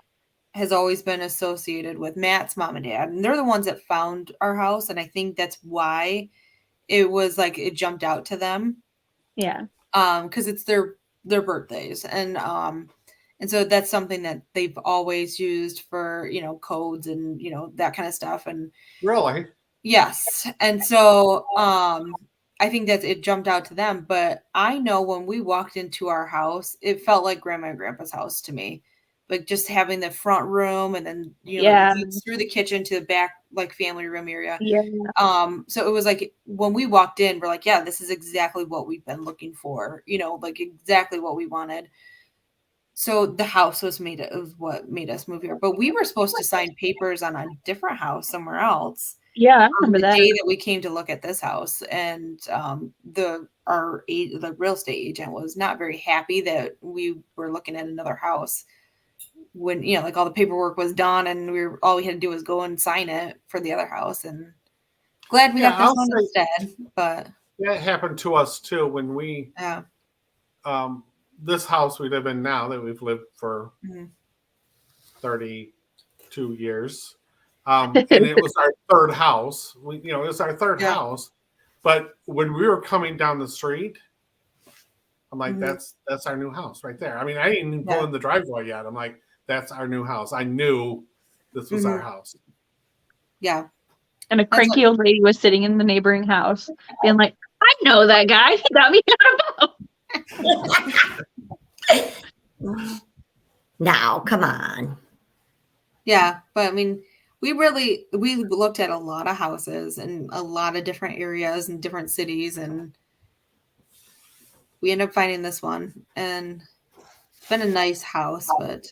has always been associated with Matt's mom and dad, and they're the ones that found our house, and I think that's why it was like it jumped out to them. Yeah. Because it's their birthdays, and so that's something that they've always used for, you know, codes and, you know, that kind of stuff. And Really? yes, and so I think that it jumped out to them. But I know when we walked into our house, it felt like grandma and grandpa's house to me. Like just having the front room and then, you know, Yeah. views through the kitchen to the back, like family room area. Yeah. So it was like when we walked in, we're like, yeah, this is exactly what we've been looking for, you know, like exactly what we wanted. So the house was what made us move here. But we were supposed to sign papers on a different house somewhere else Yeah, I on remember the that. day that we came to look at this house. And the real estate agent was not very happy that we were looking at another house when, you know, like all the paperwork was done and all we had to do was go and sign it for the other house. And glad we Yeah, got this I'll one say instead. But that happened to us too when we yeah. this house we live in now that we've lived for Mhm. 32 years. And it was our third house. It was our third Yeah. house. But when we were coming down the street, I'm like, Mhm. that's our new house right there. I mean, I didn't even pull Yeah. in the driveway yet. I'm like, that's our new house. I knew this was our Mhm. house. Yeah. And a That's cranky old lady was sitting in the neighboring house, being like, "I know that guy. He got me out of boat." Now, come on. Yeah, but I mean, we looked at a lot of houses in a lot of different areas and different cities, and we ended up finding this one. And it's been a nice house, but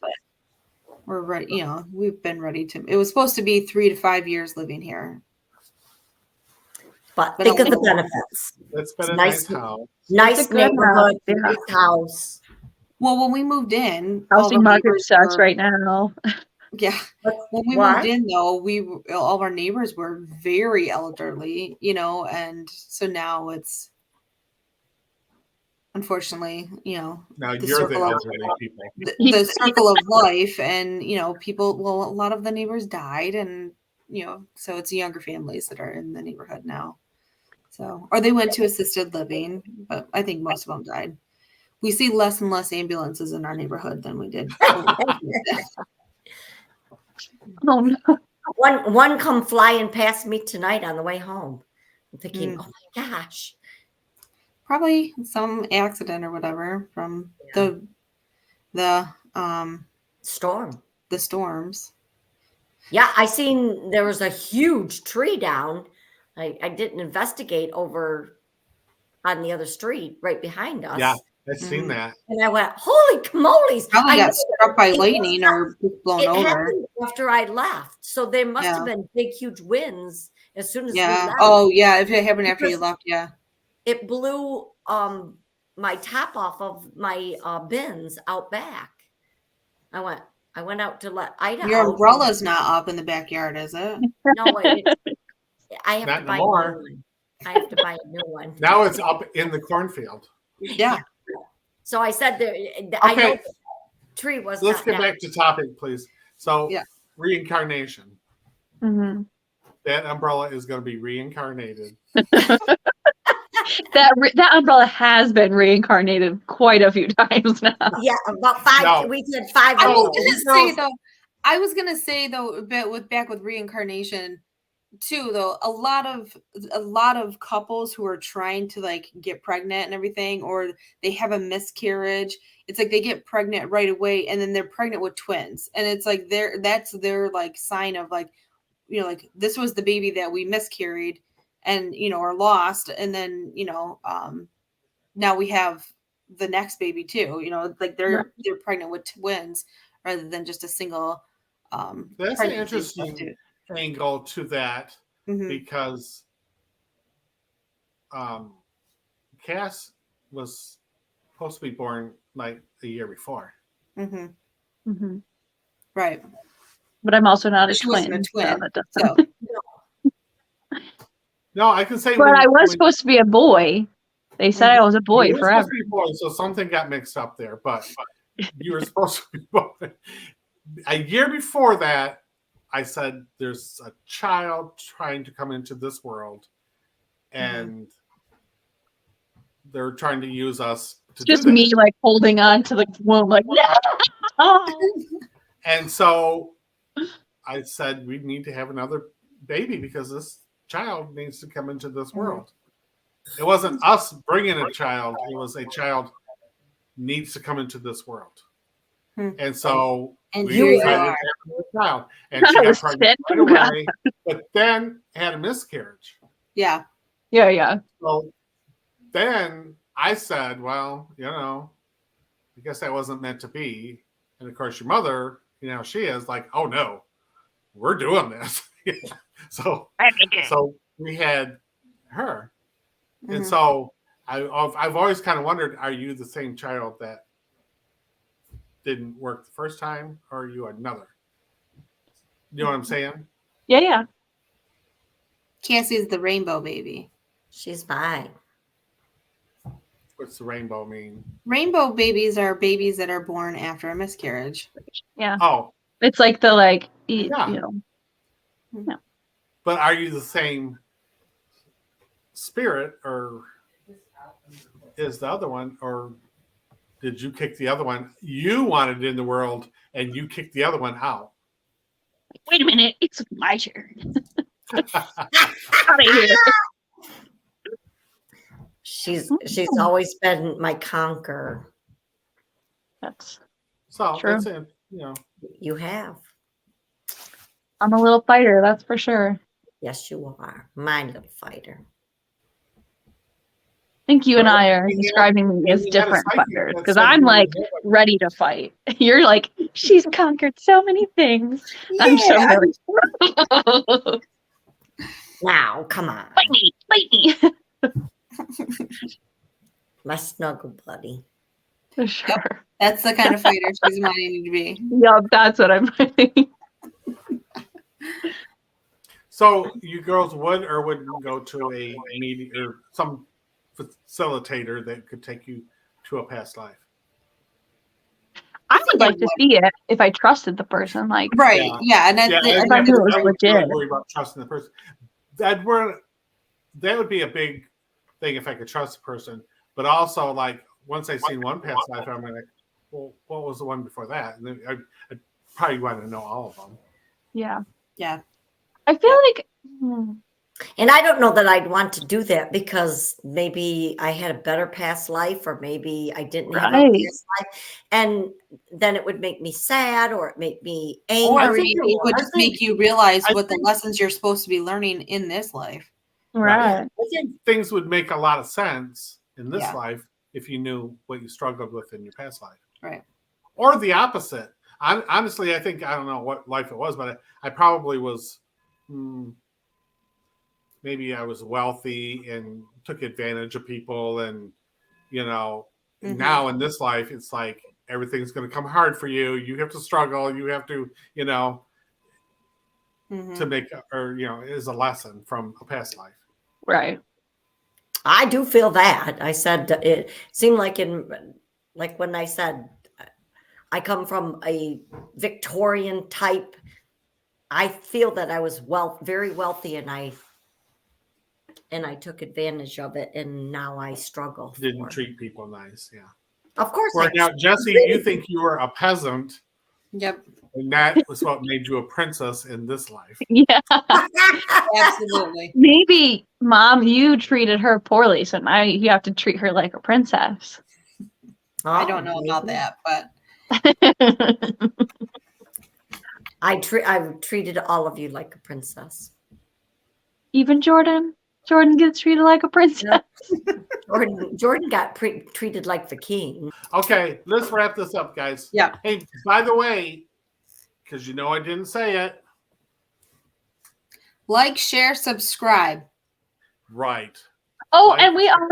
we're ready. You know, we've been ready to. It was supposed to be 3 to 5 years living here. But Been think a of the little- benefits. It's been It's a nice, nice house. nice It's a good neighborhood, house, yeah. nice house. Well, when we moved in, all of Housing our market neighbors sucks were. right now. Yeah. When we What? moved in, though, all of our neighbors were very elderly, you know, and so now it's unfortunately, you know, Now the you're the circle of elderly people. the circle of life, and you know, people. Well, a lot of the neighbors died, and you know, so it's younger families that are in the neighborhood now. So, or they went to assisted living, but I think most of them died. We see less and less ambulances in our neighborhood than we did. Oh no. One come flying past me tonight on the way home. I'm thinking, Mm. oh my gosh. Probably some accident or whatever from Yeah. the Storm. the storms. Yeah, I seen there was a huge tree down. I didn't investigate over on the other street right behind us. Yeah, I've seen Mhm. that. And I went, holy camoles. Probably I got knew struck by it lightning or blown it over. happened after I left. So there must Yeah. have been big, huge winds as soon as we Yeah. left. Oh, yeah. If it happened after you Because left, yeah. it blew my top off of my bins out back. I went out to let Ida Your out. umbrella's not up in the backyard, is it? No, I have Not to buy a anymore. new one. I have to buy a new one. Now it's up in the cornfield. Yeah. So I said there. I know Okay, the tree was let's not get down. back to topic, please. So, Yeah. reincarnation. Mhm. That umbrella is going to be reincarnated. That umbrella has been reincarnated quite a few times now. Yeah, about five. No. We did 5 I of was those. gonna say though, back with reincarnation too, though, a lot of couples who are trying to like get pregnant and everything, or they have a miscarriage, it's like they get pregnant right away and then they're pregnant with twins. And it's like that's their like sign of like, you know, like this was the baby that we miscarried and, you know, or lost. And then, you know, now we have the next baby too, you know, like Right. they're pregnant with twins rather than just a single That's an pregnancy and stuff, interesting too. angle to that Mhm. because Cass was supposed to be born like a year before. Mhm. Mhm. Right. But I'm also not a She wasn't a twin. So twin, that doesn't. so No, I can say. But I was supposed to be a boy. They said I was a boy you were forever. supposed to be a boy, so something got mixed up there. But you were supposed to be boy. A year before that, I said there's a child trying to come into this world, and they're trying to use us to Just do that. me like holding on to the womb, like no. And so I said we need to have another baby because this child needs to come into this world. It wasn't us bringing a child; it was a child needs to come into this world. And so And we here you decided to are. have a child, and she got pregnant right away, but then had a miscarriage. Yeah. Yeah. So then I said, well, I guess that wasn't meant to be. And of course, your mother, she is like, oh no, we're doing this. So we had her. And so I've always kind of wondered, are you the same child that didn't work the first time, or are you another? You know what I'm saying? Yeah. Cassie's the rainbow baby. She's mine. What's the rainbow mean? Rainbow babies are babies that are born after a miscarriage. Yeah. Oh. It's like the Yeah. But are you the same spirit, or is the other one, or did you kick the other one? You wanted it in the world, and you kicked the other one out. Wait a minute, it's my turn. Out of here. She's always been my conqueror. That's so. true. That's it. You have. I'm a little fighter, that's for sure. Yes, you are. My little fighter. I think you and I are describing me as different fighters because I'm like ready to fight. You're like, she's conquered so many things. Yeah. I'm so ready. Now, come on. Fight me. My snuggle buddy. For sure. Yep. That's the kind of fighter she's wanting to be. Yep, that's what I'm fighting. So you girls would or wouldn't go to a meeting or some facilitator that could take you to a past life? I would like to see it if I trusted the person. Like, right? Yeah, and if I knew it was legit. Worry about trusting the person. That would be a big thing if I could trust the person. But also, like, once I've seen one past life, I'm like, well, what was the one before that? And then I'd probably want to know all of them. Yeah. I feel like And I don't know that I'd want to do that because maybe I had a better past life or maybe I didn't have a past life. And then it would make me sad or it make me angry. Or maybe it would just make you realize what the lessons you're supposed to be learning in this life. Right. I think things would make a lot of sense in this life if you knew what you struggled with in your past life. Right. Or the opposite. Honestly, I don't know what life it was, but I probably was... maybe I was wealthy and took advantage of people, and now in this life it's like everything's going to come hard for you. You have to struggle. You have to, to make, or it is a lesson from a past life. Right. I do feel that. I said it seemed like when I said I come from a Victorian type. I feel that I was very wealthy, and I took advantage of it, and now I struggle. Didn't treat people nice, yeah. Of course. Now, Jesse, you think you were a peasant. Yep. And that was what made you a princess in this life. Yeah. Absolutely. Maybe, Mom, you treated her poorly, so now you have to treat her like a princess. I don't know about that, but I've treated all of you like a princess. Even Jordan? Jordan gets treated like a princess. Jordan got treated like the king. Okay, let's wrap this up, guys. Yeah. Hey, by the way, because I didn't say it. Like, share, subscribe. Right. Oh, and we are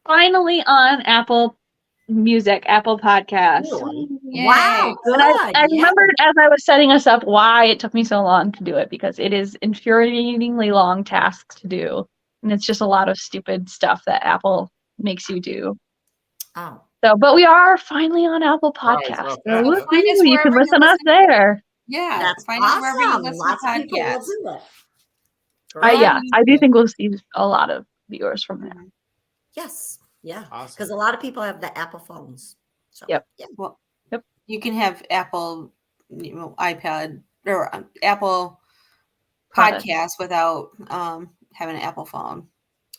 finally on Apple Music, Apple Podcasts. Really? Wow, good. I remembered as I was setting us up why it took me so long to do it, because it is infuriatingly long tasks to do. and it's just a lot of stupid stuff that Apple makes you do. Oh, So, but we are finally on Apple Right, Podcasts. well, So that's- Find us woohoo, you can wherever you listen us listen. there. Yeah, that's find us wherever you awesome. listen Lots to of people will podcasts. do it. Right. Yeah, I do YouTube. think we'll see a lot of viewers from there. Mhm. Yes, yeah, Awesome. because a lot of people have the Apple phones. So, Yep. yeah. Well, Yep. you can have Apple, iPad or Apple Product. podcast without having an Apple phone.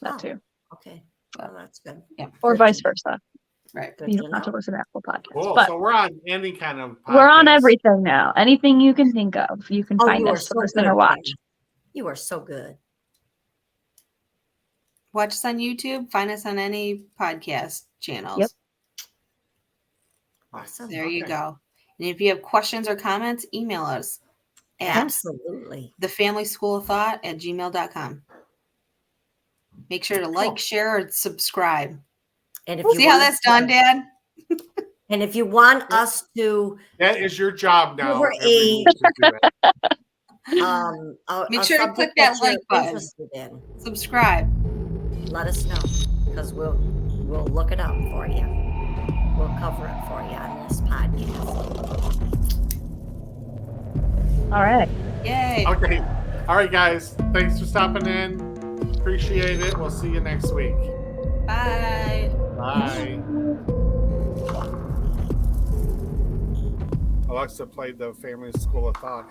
That Oh, too. okay. Well, that's good. Yeah. Or Good vice to- versa. Right. Good You to don't have to know. listen to Apple Podcasts. Cool. But So we're on any kind of podcast. we're on everything now. Anything you can think of, you can Oh, find you are us to so listen good. or watch. Pam. You are so good. Watch us on YouTube. Find us on any podcast channels. Yep. Awesome. There you Okay. go. And if you have questions or comments, email us at Absolutely. thefamilyschoolofthought@gmail.com. Make sure to like, Cool. share, or subscribe. And if you See how want that's us done, to- Dad? And if you want us to That is your job now. Over every week to do it. Make a sure to subject click that you're like button. interested in, Subscribe. let us know because we'll look it up for you. We'll cover it for you on this podcast. All right. Yay. Okay. All right, guys. Thanks for stopping in. Appreciate it. We'll see you next week. Bye. Bye. Alexa played the Family School of Thought.